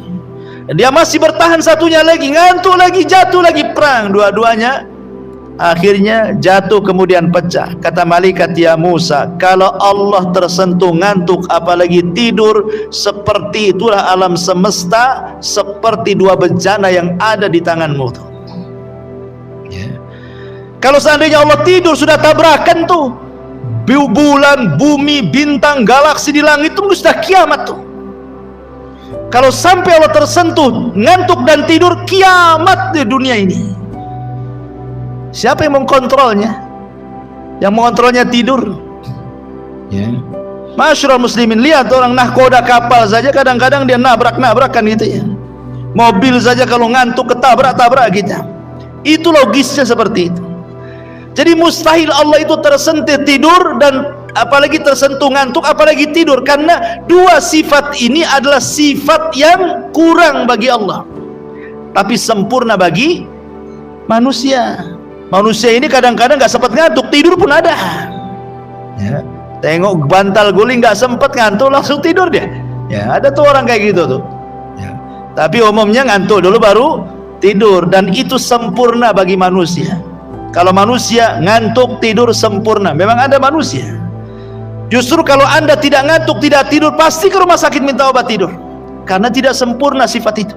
Dia masih bertahan satunya lagi, ngantuk lagi, jatuh lagi, perang. Dua-duanya akhirnya jatuh kemudian pecah. Kata malaikat, ya Musa, kalau Allah tersentuh ngantuk apalagi tidur, seperti itulah alam semesta, seperti 2 bejana yang ada di tanganmu tuh. Ya. Kalau seandainya Allah tidur, sudah tabrakan tuh bulan, bumi, bintang, galaksi di langit, itu sudah kiamat tuh. Kalau sampai Allah tersentuh ngantuk dan tidur, kiamat di dunia ini. Siapa yang mengkontrolnya? Yang mengontrolnya tidur. Ya. Masyarul muslimin, lihat orang nahkoda kapal saja kadang-kadang dia nabrak-nabrakan gitu ya. Mobil saja kalau ngantuk ketabrak-tabrak gitu. Itu logisnya seperti itu. Jadi mustahil Allah itu tersentuh tidur dan apalagi tersentuh ngantuk, apalagi tidur. Karena dua sifat ini adalah sifat yang kurang bagi Allah, tapi sempurna bagi manusia. Manusia ini kadang-kadang gak sempat ngantuk, tidur pun ada. Ya, tengok bantal guling gak sempat ngantuk, langsung tidur dia. Ya, ada tuh orang kayak gitu tuh. Ya, tapi umumnya ngantuk dulu baru tidur, dan itu sempurna bagi manusia. Kalau manusia ngantuk tidur sempurna, memang ada manusia. Justru kalau anda tidak ngantuk, tidak tidur, pasti ke rumah sakit minta obat tidur, karena tidak sempurna sifat itu.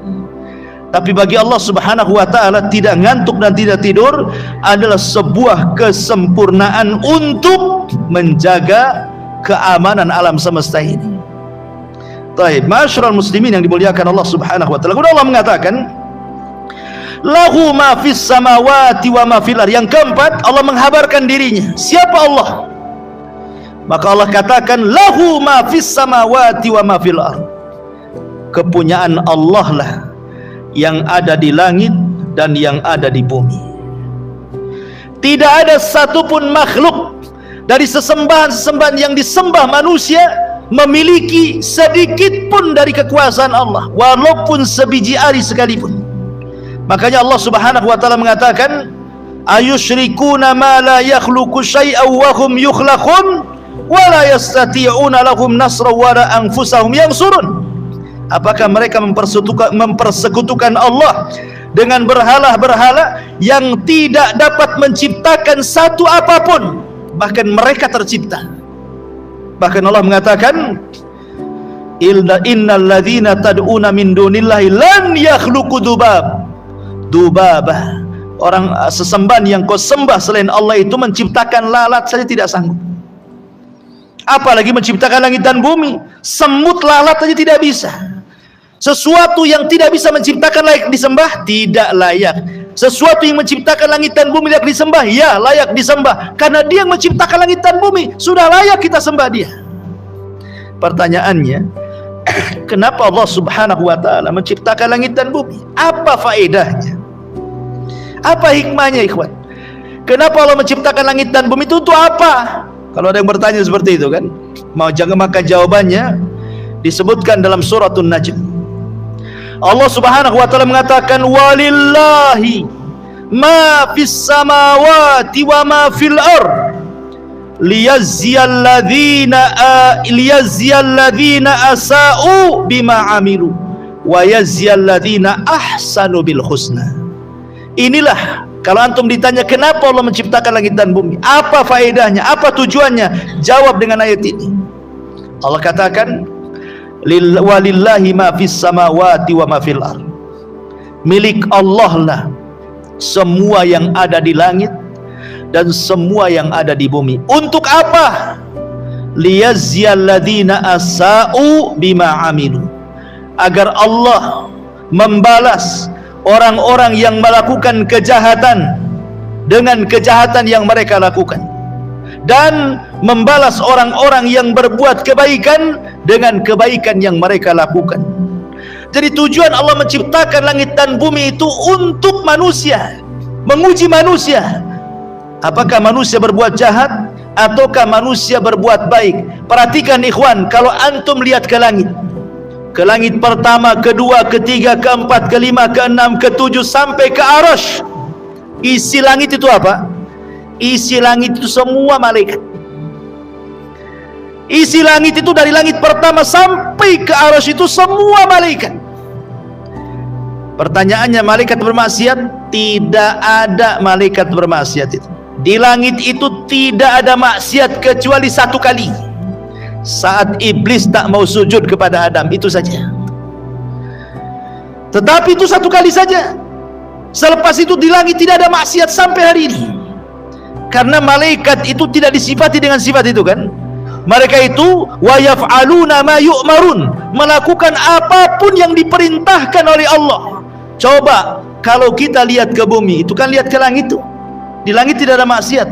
Tapi bagi Allah subhanahu wa ta'ala, tidak ngantuk dan tidak tidur adalah sebuah kesempurnaan untuk menjaga keamanan alam semesta ini. Baik, ma'asyiral muslimin yang dimuliakan Allah subhanahu wa ta'ala, Allah mengatakan lahu ma fis samawati wa ma fil ardh. Yang keempat, Allah menghabarkan dirinya. Siapa Allah? Maka Allah katakan lahu ma fis samawati wa ma fil ardh. Kepunyaan Allah lah yang ada di langit dan yang ada di bumi. Tidak ada satupun makhluk dari sesembahan-sesembahan yang disembah manusia memiliki sedikit pun dari kekuasaan Allah, walaupun sebiji ari sekalipun. Makanya Allah subhanahu wa ta'ala mengatakan ayusyrikuna ma la yakhluqu syai'an wa hum yukhlaqun wa la yastati'una lahum nasra wa la anfusahum yansurun. Apakah mereka mempersekutukan Allah dengan berhala-berhala yang tidak dapat menciptakan satu apapun, bahkan mereka tercipta. Bahkan Allah mengatakan innal ladzina tad'una min dunillahi lan yakhluqu dubabah. Orang sesembahan yang kau sembah selain Allah itu menciptakan lalat saja tidak sanggup, apalagi menciptakan langit dan bumi. Semut lalat saja tidak bisa. Sesuatu yang tidak bisa menciptakan layak disembah, tidak layak. Sesuatu yang menciptakan langit dan bumi layak disembah, ya layak disembah, karena dia yang menciptakan langit dan bumi, sudah layak kita sembah dia. Pertanyaannya, kenapa Allah subhanahu wa ta'ala menciptakan langit dan bumi? Apa faedahnya? Apa hikmahnya, ikhwan? Kenapa Allah menciptakan langit dan bumi itu untuk apa? Kalau ada yang bertanya seperti itu kan, maka jawabannya disebutkan dalam suratul Najm. Allah subhanahu wa ta'ala mengatakan walillahi ma fis samawati wa ma fil ardh liyazziyal ladzina asa'u bima amilu wa yazziyal ladzina ahsanu bil husna. Inilah, kalau antum ditanya kenapa Allah menciptakan langit dan bumi, apa faedahnya, apa tujuannya, jawab dengan ayat ini. Allah katakan walillahi ma fis samawati wa ma fil ardh. Milik Allah lah semua yang ada di langit dan semua yang ada di bumi. Untuk apa? Liyazziyal ladzina asa'u bima amilu. Agar Allah membalas orang-orang yang melakukan kejahatan dengan kejahatan yang mereka lakukan, dan membalas orang-orang yang berbuat kebaikan dengan kebaikan yang mereka lakukan. Jadi tujuan Allah menciptakan langit dan bumi itu untuk manusia, menguji manusia. Apakah manusia berbuat jahat ataukah manusia berbuat baik? Perhatikan ikhwan, kalau antum lihat ke langit pertama, kedua, ketiga, keempat, kelima, keenam, ketujuh sampai ke Arasy, isi langit itu apa? Isi langit itu semua malaikat. Isi langit itu dari langit pertama sampai ke Arasy itu semua malaikat. Pertanyaannya, malaikat bermaksiat? Tidak ada malaikat bermaksiat itu. Di langit itu tidak ada maksiat kecuali satu kali, saat iblis tak mau sujud kepada Adam, itu saja. Tetapi itu satu kali saja. Selepas itu di langit tidak ada maksiat sampai hari ini. Karena malaikat itu tidak disifati dengan sifat itu kan. Mereka itu wa yaf'aluna ma yu'marun, melakukan apapun yang diperintahkan oleh Allah. Coba kalau kita lihat ke bumi, itu kan lihat ke langit tuh. Di langit tidak ada maksiat.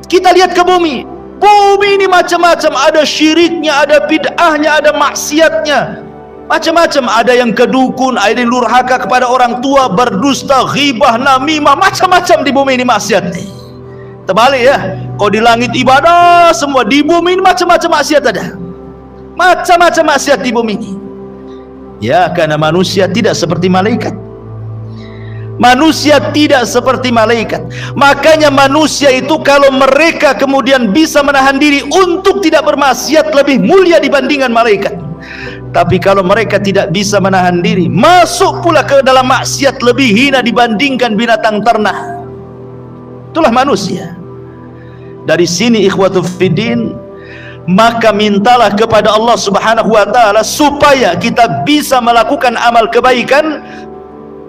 Kita lihat ke bumi. Bumi ini macam-macam, ada syiriknya, ada bid'ahnya, ada maksiatnya, macam-macam. Ada yang kedukun, ada yang durhaka kepada orang tua, berdusta, ghibah, namimah, macam-macam di bumi ini maksiat. Terbalik ya. Kalau di langit ibadah semua, di bumi ini macam-macam maksiat ada. Macam-macam maksiat di bumi ini. Ya, karena manusia tidak seperti malaikat. Manusia tidak seperti malaikat. Makanya manusia itu kalau mereka kemudian bisa menahan diri untuk tidak bermaksiat, lebih mulia dibandingkan malaikat. Tapi kalau mereka tidak bisa menahan diri, masuk pula ke dalam maksiat, lebih hina dibandingkan binatang ternak. Itulah manusia. Dari sini ikhwatu fiddin, maka mintalah kepada Allah Subhanahu wa taala supaya kita bisa melakukan amal kebaikan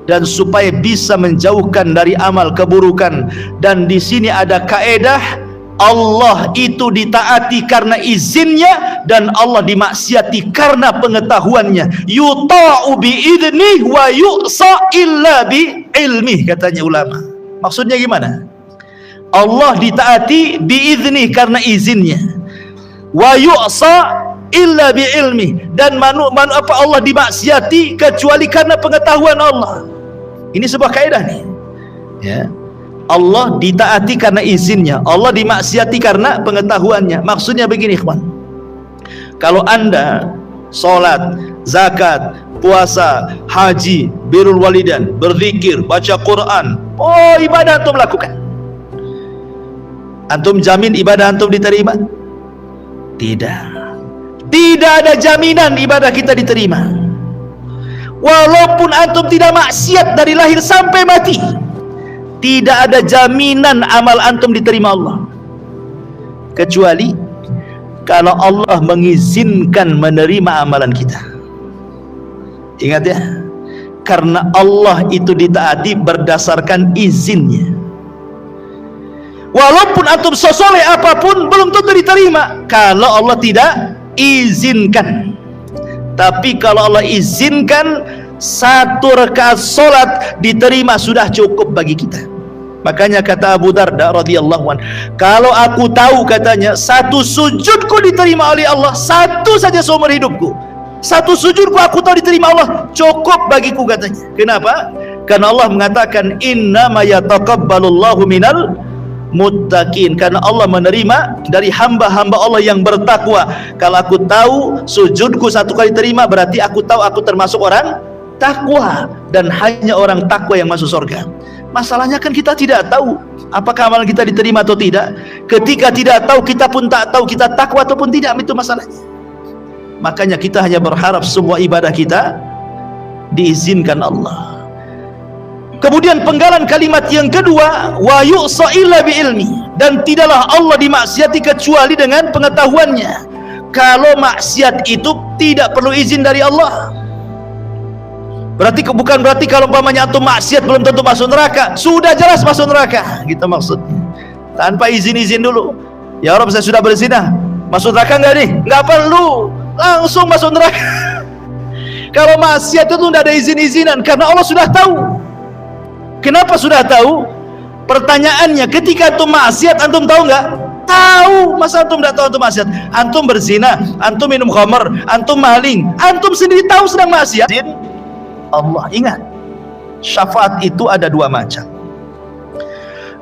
dan supaya bisa menjauhkan dari amal keburukan. Dan di sini ada kaedah, Allah itu ditaati karena izinnya dan Allah dimaksiati karena pengetahuannya. Yuta'u bi'idnih wa yu'sa illa bi'ilmih, katanya ulama. Maksudnya gimana? Allah ditaati bi'idnih karena izinnya, wa yu'sa illa bi'ilmih, dan Allah dimaksiati kecuali karena pengetahuan Allah. Ini sebuah kaidah nih ya. Allah ditaati karena izinnya, Allah dimaksiati karena pengetahuannya. Maksudnya begini ikhwan, kalau anda sholat, zakat, puasa, haji, birrul walidain, berzikir, baca Quran, oh ibadah antum lakukan, antum jamin ibadah antum diterima? Tidak ada jaminan ibadah kita diterima. Walaupun antum tidak maksiat dari lahir sampai mati, tidak ada jaminan amal antum diterima Allah, kecuali kalau Allah mengizinkan menerima amalan kita. Ingat ya, karena Allah itu ditaati berdasarkan izinnya. Walaupun antum sesoleh apapun, belum tentu diterima kalau Allah tidak izinkan. Tapi kalau Allah izinkan, satu rakaat solat diterima sudah cukup bagi kita. Makanya kata Abu Darda radhiyallahu anhu, kalau aku tahu, katanya, satu sujudku diterima oleh Allah, satu saja seumur hidupku, satu sujudku aku tahu diterima Allah, cukup bagiku, katanya. Kenapa? Karena Allah mengatakan innama yataqabbalullahu minal muttaqin, karena Allah menerima dari hamba-hamba Allah yang bertakwa. Kalau aku tahu sujudku satu kali terima, berarti aku tahu aku termasuk orang takwa, dan hanya orang takwa yang masuk surga. Masalahnya kan kita tidak tahu apakah amalan kita diterima atau tidak. Ketika tidak tahu, kita pun tak tahu kita takwa ataupun tidak, itu masalahnya. Makanya kita hanya berharap semua ibadah kita diizinkan Allah. Kemudian penggalan kalimat yang kedua, wa yu'sa illa bi'ilmi, dan tidaklah Allah dimaksiati kecuali dengan pengetahuannya. Kalau maksiat itu tidak perlu izin dari Allah. Bukan berarti kalau umpamanya antum maksiat belum tentu masuk neraka. Sudah jelas masuk neraka, gitu maksudnya. Tanpa izin-izin dulu. Ya Rabb, saya sudah berzina, masuk neraka enggak nih? Enggak perlu, langsung masuk neraka. Kalau maksiat itu tidak ada izin-izinan, karena Allah sudah tahu. Kenapa sudah tahu? Pertanyaannya, ketika antum maksiat, antum tahu nggak? Tahu. Masa antum tidak tahu antum maksiat? Antum berzina, antum minum khamr, antum maling, antum sendiri tahu sedang maksiat. Allah, ingat, syafaat itu ada dua macam.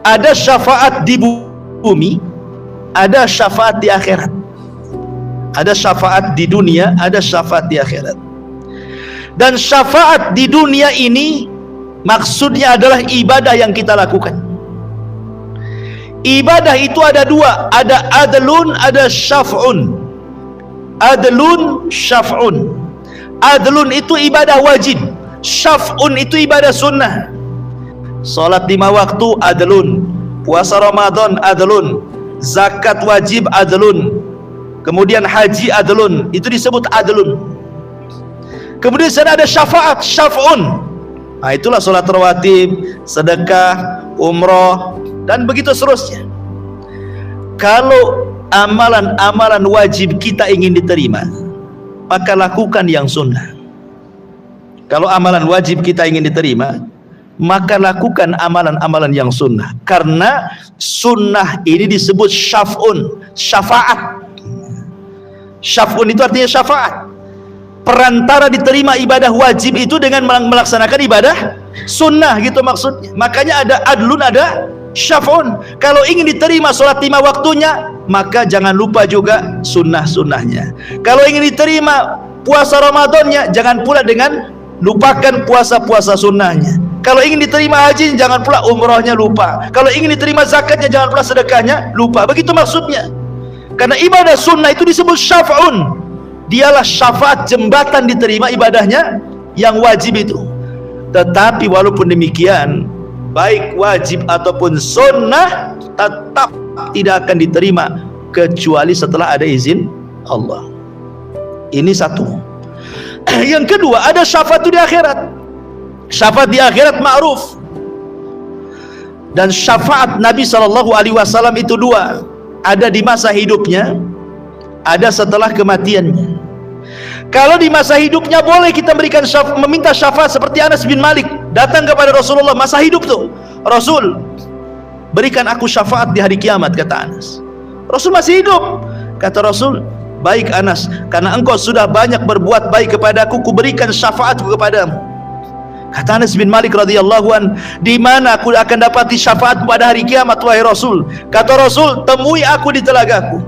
Ada syafaat di bumi, ada syafaat di akhirat. Ada syafaat di dunia, ada syafaat di akhirat. Dan syafaat di dunia ini maksudnya adalah ibadah yang kita lakukan. Ibadah itu ada dua, ada adlun, ada syaf'un. Adlun, syaf'un. Adlun itu ibadah wajib, syaf'un itu ibadah sunnah. Salat 5 waktu adlun, puasa Ramadan adlun, zakat wajib adlun, kemudian haji adlun, itu disebut adlun. Kemudian ada syafaat, syaf'un. Nah, itulah sholat rawatib, sedekah, umroh, dan begitu seterusnya. Kalau amalan-amalan wajib kita ingin diterima, maka lakukan yang sunnah. Kalau amalan wajib kita ingin diterima, maka lakukan amalan-amalan yang sunnah. Karena sunnah ini disebut syaf'un, syafaat. Syaf'un itu artinya syafaat. Perantara diterima ibadah wajib itu dengan melaksanakan ibadah sunnah, gitu maksudnya. Makanya ada adlun, ada syaf'un. Kalau ingin diterima sholat 5 waktunya, maka jangan lupa juga sunnah-sunnahnya. Kalau ingin diterima puasa Ramadannya, jangan pula dengan lupakan puasa-puasa sunnahnya. Kalau ingin diterima haji, jangan pula umrohnya lupa. Kalau ingin diterima zakatnya, jangan pula sedekahnya lupa. Begitu maksudnya. Karena ibadah sunnah itu disebut syaf'un. Dialah syafaat, jembatan diterima ibadahnya yang wajib itu. Tetapi walaupun demikian, baik wajib ataupun sunnah tetap tidak akan diterima kecuali setelah ada izin Allah. Ini satu. Yang kedua, ada syafaat di akhirat. Syafaat di akhirat ma'ruf. Dan syafaat Nabi SAW itu dua. Ada di masa hidupnya, ada setelah kematiannya. Kalau di masa hidupnya boleh kita meminta syafaat seperti Anas bin Malik datang kepada Rasulullah masa hidup tuh. Rasul, berikan aku syafaat di hari kiamat, kata Anas. Rasul masih hidup. Kata Rasul, baik Anas, karena engkau sudah banyak berbuat baik kepadaku, kuberikan syafaatku kepadamu. Kata Anas bin Malik radhiyallahu an, di mana aku akan dapati syafaat pada hari kiamat wahai Rasul? Kata Rasul, temui aku di telagaku.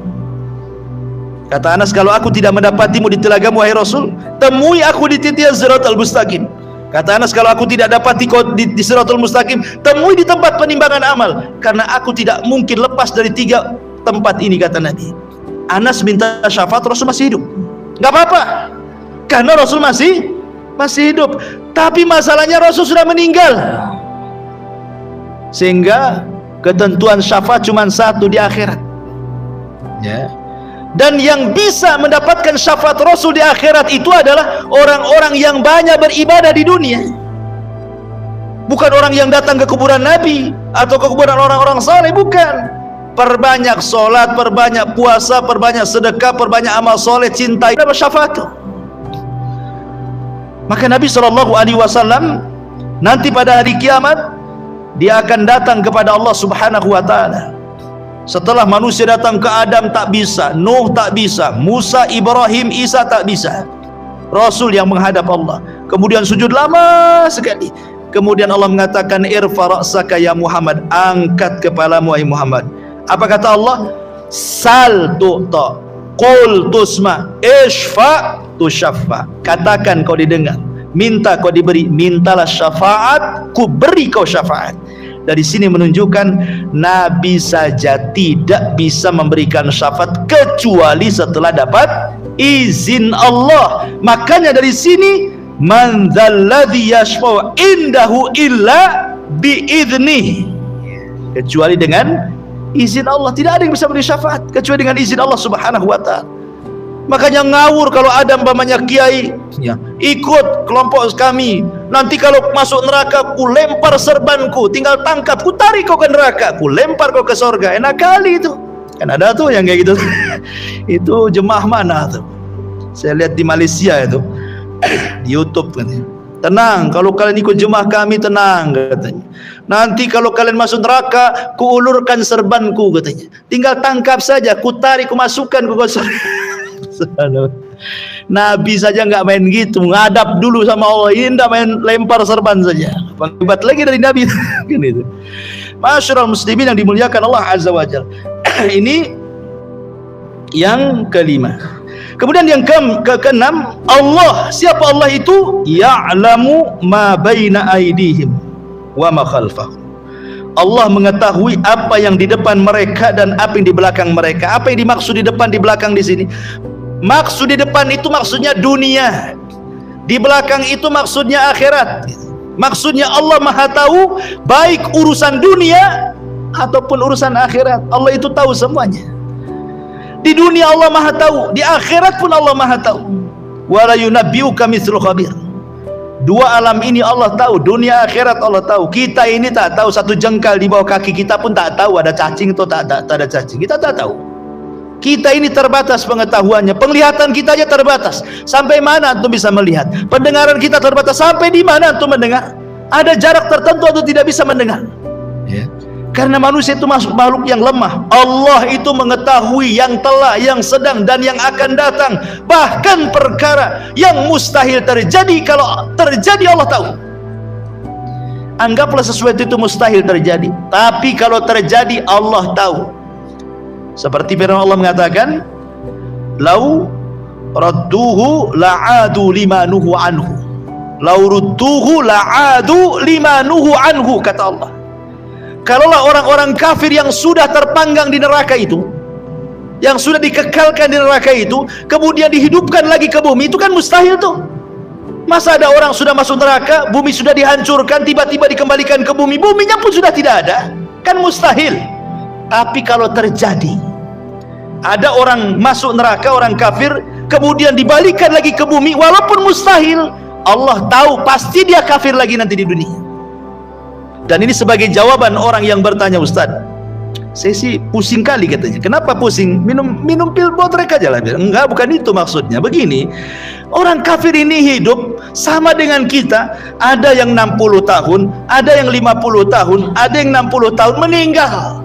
Kata Anas, kalau aku tidak mendapatimu di telagamu wahai Rasul, temui aku di titian Siratal Mustaqim. Kata Anas, kalau aku tidak dapati kau di Siratal Mustaqim, temui di tempat penimbangan amal, karena aku tidak mungkin lepas dari 3 tempat ini, kata Nabi. Anas minta syafaat, Rasul masih hidup. Gak apa-apa, karena Rasul masih hidup. Tapi masalahnya Rasul sudah meninggal, sehingga ketentuan syafaat cuma satu di akhirat, ya. Dan yang bisa mendapatkan syafaat Rasul di akhirat itu adalah orang-orang yang banyak beribadah di dunia. Bukan orang yang datang ke kuburan Nabi atau ke kuburan orang-orang saleh, bukan. Perbanyak sholat, perbanyak puasa, perbanyak sedekah, perbanyak amal soleh, cintai, dapat syafaat. Maka Nabi SAW nanti pada hari kiamat dia akan datang kepada Allah Subhanahu wa ta'ala. Setelah manusia datang ke Adam tak bisa, Nuh tak bisa, Musa, Ibrahim, Isa tak bisa. Rasul yang menghadap Allah, kemudian sujud lama sekali. Kemudian Allah mengatakan, irfa ra'saka ya Muhammad, angkat kepalamu wahai Muhammad. Apa kata Allah? Sal tu'ta, qul tusma, ishfa tushaffa. Katakan kau didengar, minta kau diberi, mintalah syafaat, ku beri kau syafaat. Dari sini menunjukkan Nabi saja tidak bisa memberikan syafaat kecuali setelah dapat izin Allah. Makanya dari sini, man dzalladzi yashfa'u indahu illa biidznih, kecuali dengan izin Allah. Tidak ada yang bisa beri syafaat kecuali dengan izin Allah Subhanahu wa ta'ala. Makanya ngawur kalau ada umpamanya kiai, ya, ikut kelompok kami, nanti kalau masuk neraka ku lempar serbanku, tinggal tangkap, ku tarik kau ke neraka, ku lempar kau ke surga. Enak kali itu. Kan ada tuh yang kayak gitu. Itu jemaah mana tuh? Saya lihat di Malaysia itu, di YouTube katanya. Tenang, kalau kalian ikut jemaah kami, tenang katanya. Nanti kalau kalian masuk neraka, ku ulurkan serbanku katanya. Tinggal tangkap saja, ku tarik, ku masukkan ke surga. Nabi saja nggak main gitu, ngadap dulu sama Allah. Ini nggak main lempar serban saja. Hebat lagi dari Nabi. Gitu. Masyarul muslimin yang dimuliakan Allah Azza wa Jalla. Ini yang kelima. Kemudian yang keenam, Allah. Siapa Allah itu? Ya'lamu ma baina aydihim wa ma khalfahum. Allah mengetahui apa yang di depan mereka dan apa yang di belakang mereka. Apa yang dimaksud di depan, di belakang di sini? Maksud di depan itu maksudnya dunia, di belakang itu maksudnya akhirat. Maksudnya Allah Maha tahu baik urusan dunia ataupun urusan akhirat. Allah itu tahu semuanya. Di dunia Allah Maha tahu, di akhirat pun Allah Maha tahu. Wa la yunabbi'uka mithlu khabir. Dua alam ini Allah tahu, dunia akhirat Allah tahu. Kita ini tak tahu, satu jengkal di bawah kaki kita pun tak tahu ada cacing atau tak ada cacing. Kita tak tahu. Kita ini terbatas pengetahuannya, penglihatan kita aja terbatas. Sampai mana antum bisa melihat? Pendengaran kita terbatas, sampai di mana antum mendengar? Ada jarak tertentu atau tidak bisa mendengar? Ya. Karena manusia itu makhluk yang lemah. Allah itu mengetahui yang telah, yang sedang, dan yang akan datang. Bahkan perkara yang mustahil terjadi, kalau terjadi Allah tahu. Anggaplah sesuatu itu mustahil terjadi, tapi kalau terjadi Allah tahu. Seperti firman Allah mengatakan, lau radduhu la'adu limanuhu anhu, lau rudduhu la'adu limanuhu anhu, kata Allah. Kalaulah orang-orang kafir yang sudah terpanggang di neraka itu, yang sudah dikekalkan di neraka itu, kemudian dihidupkan lagi ke bumi, itu kan mustahil tuh. Masa ada orang sudah masuk neraka, bumi sudah dihancurkan, tiba-tiba dikembalikan ke bumi, buminya pun sudah tidak ada, kan mustahil. Tapi kalau terjadi, ada orang masuk neraka, orang kafir, kemudian dibalikan lagi ke bumi, walaupun mustahil, Allah tahu pasti dia kafir lagi nanti di dunia. Dan ini sebagai jawaban orang yang bertanya, Ustaz, saya sih pusing kali, katanya. Kenapa pusing? Minum pil botrek aja lah. Enggak, bukan itu maksudnya. Begini, orang kafir ini hidup sama dengan kita. Ada yang 60 tahun, ada yang 50 tahun, ada yang 60 tahun meninggal.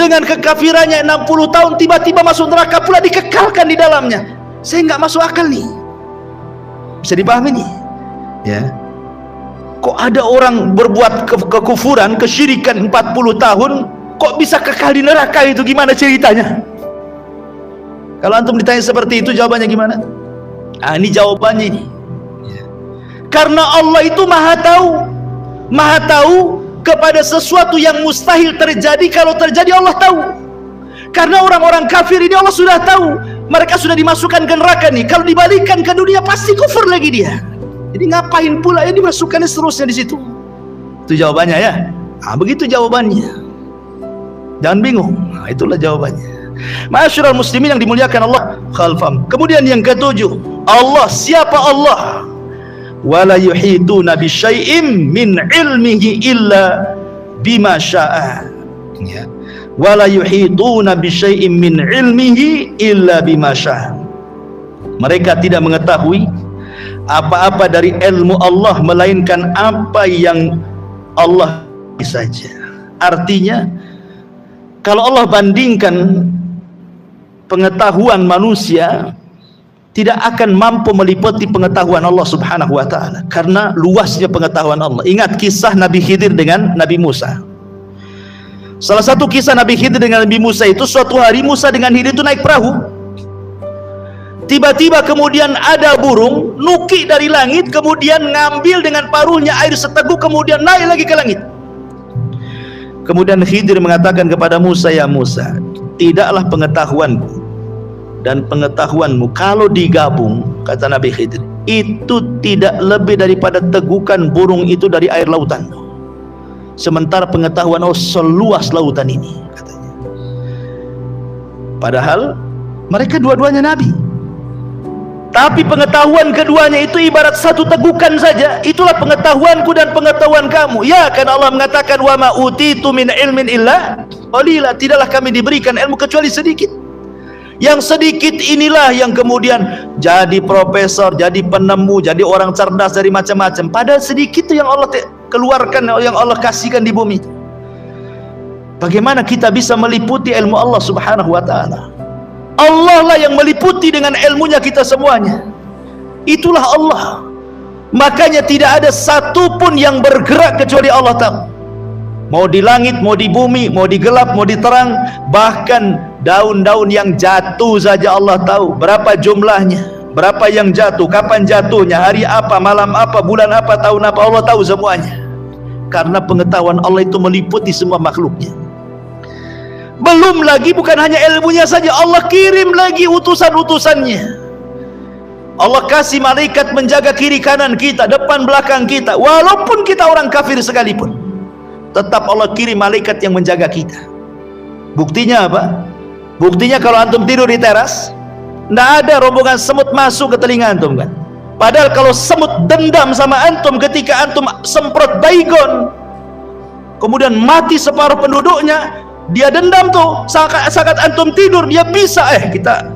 Dengan kekafirannya 60 tahun, tiba-tiba masuk neraka pula, dikekalkan di dalamnya. Saya nggak masuk akal nih. Bisa dipahami nih? Ya. Kok ada orang berbuat kekufuran, kesyirikan 40 tahun, kok bisa kekal di neraka itu? Gimana ceritanya? Kalau antum ditanya seperti itu, jawabannya gimana? Ini jawabannya ini. Karena Allah itu maha tahu kepada sesuatu yang mustahil terjadi. Kalau terjadi Allah tahu. Karena orang-orang kafir ini Allah sudah tahu, mereka sudah dimasukkan ke neraka nih. Kalau dibalikan ke dunia pasti kufur lagi dia. Jadi ngapain pula ya dimasukkannya seterusnya di situ? Itu jawabannya ya. Begitu jawabannya. Jangan bingung. Itulah jawabannya. Ma'asyiral muslimin yang dimuliakan Allah khalfam. Kemudian yang ketujuh, Allah, siapa Allah? Wala yuhituna bisyai'im min ilmihi illa bima syaa. Ya. Wala yuhituna bisyai'im min ilmihi illa bima syaa. Mereka tidak mengetahui apa-apa dari ilmu Allah melainkan apa yang Allah saja. Artinya, kalau Allah bandingkan pengetahuan manusia, tidak akan mampu meliputi pengetahuan Allah subhanahu wa ta'ala, karena luasnya pengetahuan Allah. Ingat kisah Nabi Khidir dengan Nabi Musa. Salah satu kisah Nabi Khidir dengan Nabi Musa itu, suatu hari Musa dengan Khidir itu naik perahu. Tiba-tiba kemudian ada burung nuki dari langit, kemudian ngambil dengan paruhnya air seteguk, kemudian naik lagi ke langit. Kemudian Khidir mengatakan kepada Musa, ya Musa, tidaklah pengetahuanku dan pengetahuanmu kalau digabung, kata Nabi Khidir, itu tidak lebih daripada tegukan burung itu dari air lautan. Sementara pengetahuan Allah seluas lautan ini, katanya. Padahal mereka dua-duanya Nabi, tapi pengetahuan keduanya itu ibarat satu tegukan saja. Itulah pengetahuanku dan pengetahuan kamu. Ya, karena Allah mengatakan, wa ma utitu min ilmin illa qalila. Tidaklah kami diberikan ilmu kecuali sedikit. Yang sedikit inilah yang kemudian jadi profesor, jadi penemu, jadi orang cerdas dari macam-macam. Padahal sedikit itu yang Allah keluarkan, yang Allah kasihkan di bumi. Bagaimana kita bisa meliputi ilmu Allah subhanahu wa ta'ala? Allah lah yang meliputi dengan ilmunya kita semuanya. Itulah Allah. Makanya tidak ada satupun yang bergerak kecuali Allah tahu. Mau di langit, mau di bumi, mau di gelap, mau di terang, bahkan daun-daun yang jatuh saja Allah tahu berapa jumlahnya, berapa yang jatuh, kapan jatuhnya, hari apa, malam apa, bulan apa, tahun apa, Allah tahu semuanya. Karena pengetahuan Allah itu meliputi semua makhluknya. Belum lagi bukan hanya ilmunya saja, Allah kirim lagi utusan-utusannya. Allah kasih malaikat menjaga kiri kanan kita, depan belakang kita. Walaupun kita orang kafir sekalipun, tetap Allah kirim malaikat yang menjaga kita. Buktinya apa? Buktinya kalau antum tidur di teras, tidak ada rombongan semut masuk ke telinga antum kan? Padahal kalau semut dendam sama antum ketika antum semprot baygon, kemudian mati separuh penduduknya, dia dendam tuh, saat antum tidur dia bisa kita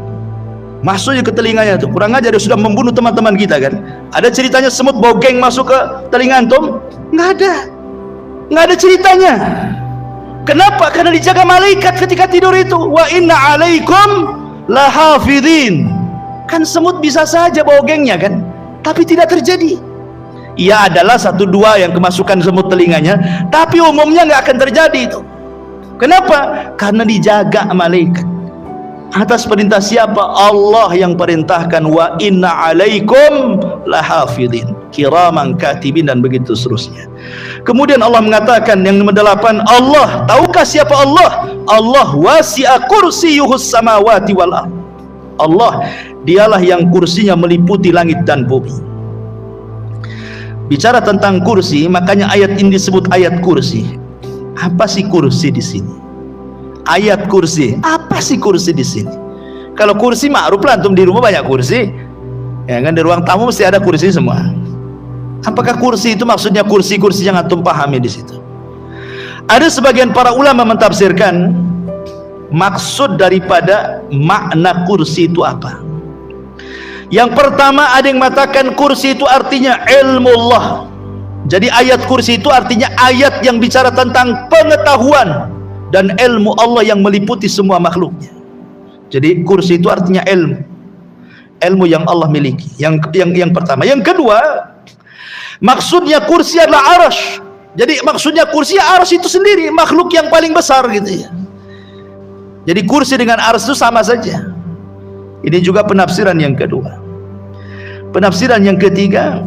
masuknya ke telinganya tuh. Kurang aja dia sudah membunuh teman-teman kita kan. Ada ceritanya semut bogeng masuk ke telinga antum? Nggak ada ceritanya. Kenapa? Karena dijaga malaikat ketika tidur itu. Wa inna alaikum lahafidhin. Kan semut bisa saja bogengnya kan, tapi tidak terjadi. ia adalah 1-2 yang kemasukan semut telinganya, tapi umumnya nggak akan terjadi itu. Kenapa? Karena dijaga malaikat. Atas perintah siapa? Allah yang perintahkan, wa inna alaikum lahafidhin kiraman katibin, dan begitu seterusnya. Kemudian Allah mengatakan yang ke-8, Allah, tahukah siapa Allah? Allah wasi'a kursiyuhus samawati wal ardh. Allah, dialah yang kursinya meliputi langit dan bumi. Bicara tentang kursi, makanya ayat ini disebut ayat kursi. Apa sih kursi di sini? Ayat kursi. Apa sih kursi di sini? Kalau kursi ma'ruf lah, antum di rumah banyak kursi. Ya kan, di ruang tamu mesti ada kursi semua. Apakah kursi itu maksudnya kursi-kursi yang antum pahami di situ? Ada sebagian para ulama mentafsirkan maksud daripada makna kursi itu apa. Yang pertama, ada yang mengatakan kursi itu artinya ilmu Allah. Jadi ayat kursi itu artinya ayat yang bicara tentang pengetahuan dan ilmu Allah yang meliputi semua makhluknya. Jadi kursi itu artinya ilmu yang Allah miliki. Yang pertama. Yang kedua, maksudnya kursi adalah arash. Jadi maksudnya kursi arash itu sendiri, makhluk yang paling besar gitu ya. Jadi kursi dengan arash itu sama saja. Ini juga penafsiran yang kedua. Penafsiran yang ketiga,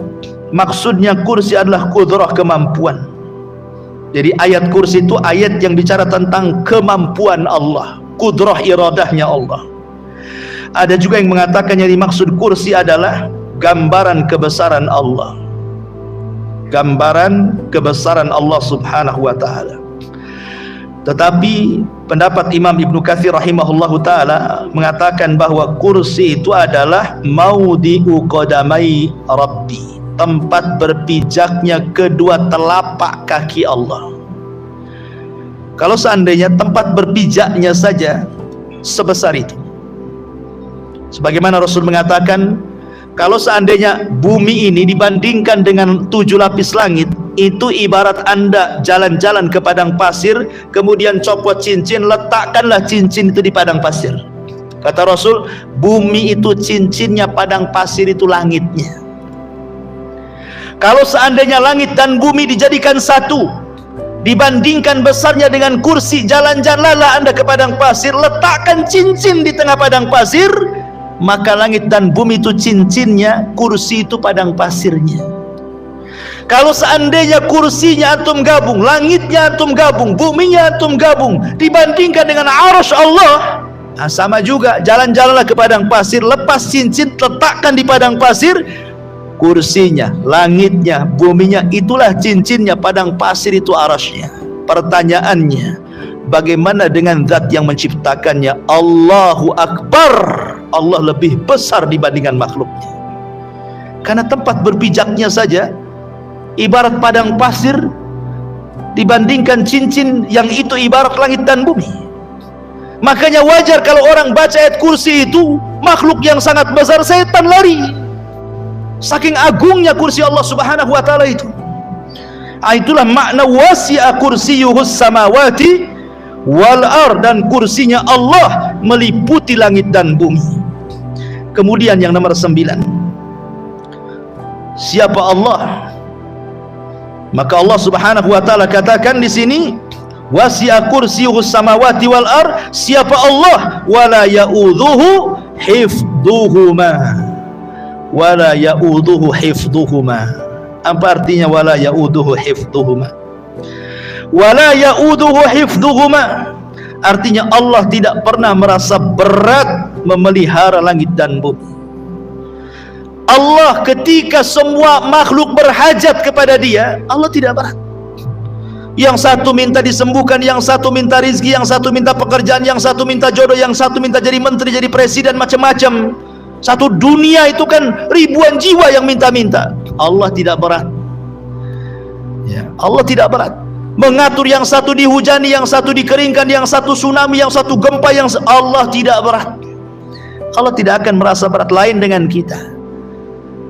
maksudnya kursi adalah qudrah, kemampuan. Jadi ayat kursi itu ayat yang bicara tentang kemampuan Allah, qudrah iradahnya Allah. Ada juga yang mengatakan yang dimaksud kursi adalah gambaran kebesaran Allah, gambaran kebesaran Allah subhanahu wa ta'ala. Tetapi pendapat Imam Ibnu Katsir rahimahullahu ta'ala mengatakan bahwa kursi itu adalah maudi'u qadamai Rabbi, tempat berpijaknya kedua telapak kaki Allah. Kalau seandainya tempat berpijaknya saja sebesar itu, sebagaimana Rasul mengatakan, kalau seandainya bumi ini dibandingkan dengan 7 lapis langit, itu ibarat Anda jalan-jalan ke padang pasir, kemudian copot cincin, letakkanlah cincin itu di padang pasir. Kata Rasul, bumi itu cincinnya, padang pasir itu langitnya. Kalau seandainya langit dan bumi dijadikan satu, dibandingkan besarnya dengan kursi, jalan-jalanlah Anda ke padang pasir, letakkan cincin di tengah padang pasir, maka langit dan bumi itu cincinnya, kursi itu padang pasirnya. Kalau seandainya kursinya antum gabung, langitnya antum gabung, buminya antum gabung, dibandingkan dengan arasy Allah, sama juga. Jalan-jalanlah ke padang pasir, lepas cincin, letakkan di padang pasir, kursinya, langitnya, buminya, itulah cincinnya, padang pasir itu arasy-nya. Pertanyaannya, bagaimana dengan zat yang menciptakannya? Allahu Akbar, Allah lebih besar dibandingkan makhluknya. Karena tempat berpijaknya saja ibarat padang pasir, dibandingkan cincin yang itu ibarat langit dan bumi. Makanya wajar kalau orang baca ayat kursi itu, makhluk yang sangat besar, setan lari. Saking agungnya kursi Allah subhanahu wa ta'ala itu. Itulah makna wasi'a kursiyuhus samawati wal ardh, dan kursinya Allah meliputi langit dan bumi. Kemudian yang nomor 9, siapa Allah? Maka Allah subhanahu wa ta'ala katakan di sini, wasi'a kursiyuhus samawati wal ardh, siapa Allah? Wala ya'udhuhu hifdhuhuma, wala ya'udhuhu hifdhuhuma. Apa artinya wala ya'udhuhu hifdhuhuma? Wala ya'udhuhu hifdhuhuma artinya Allah tidak pernah merasa berat memelihara langit dan bumi. Allah ketika semua makhluk berhajat kepada Dia, Allah tidak berat. Yang satu minta disembuhkan, yang satu minta rizki, yang satu minta pekerjaan, yang satu minta jodoh, yang satu minta jadi menteri, jadi presiden, macam-macam. Satu dunia itu kan ribuan jiwa yang minta-minta. Allah tidak berat. Ya, Allah tidak berat. Mengatur yang satu dihujani, yang satu dikeringkan, yang satu tsunami, yang satu gempa, Allah tidak berat. Allah tidak akan merasa berat. Lain dengan kita.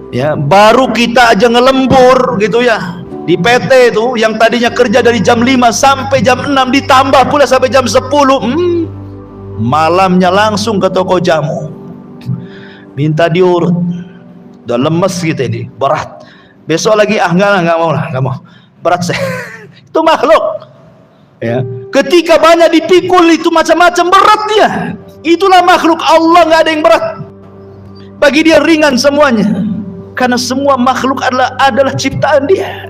Ya, baru kita aja ngelembur gitu ya. Di PT itu yang tadinya kerja dari jam 5 sampai jam 6 ditambah pula sampai jam 10. Malamnya langsung ke toko jamu. Minta diurut. Udah lemes gitu ini, berat. Besok lagi enggak mau lah, enggak mau. Berat saya. Itu makhluk. Ya. Ketika banyak dipikul itu macam-macam berat dia. Itulah makhluk Allah, enggak ada yang berat. Bagi dia ringan semuanya. Karena semua makhluk adalah ciptaan dia.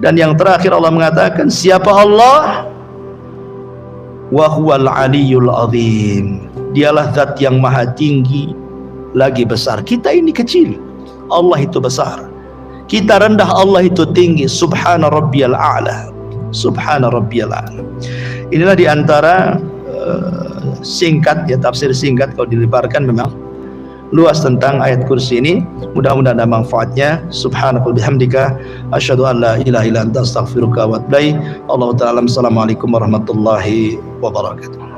Dan yang terakhir Allah mengatakan, siapa Allah? Wa huwal aliyyul azim. Dialah zat yang maha tinggi lagi besar. Kita ini kecil, Allah itu besar. Kita rendah, Allah itu tinggi. Subhana rabbiyal a'la. Subhana rabbiyal a'la. Inilah diantara singkat ya, tafsir singkat kalau dilebarkan memang luas tentang ayat kursi ini. Mudah-mudahan ada manfaatnya. Subhanakal bihamdika asyhadu an la ilaha illa anta astaghfiruka wa atubu ilaik. Allahu ta'ala. Assalamualaikum warahmatullahi wabarakatuh.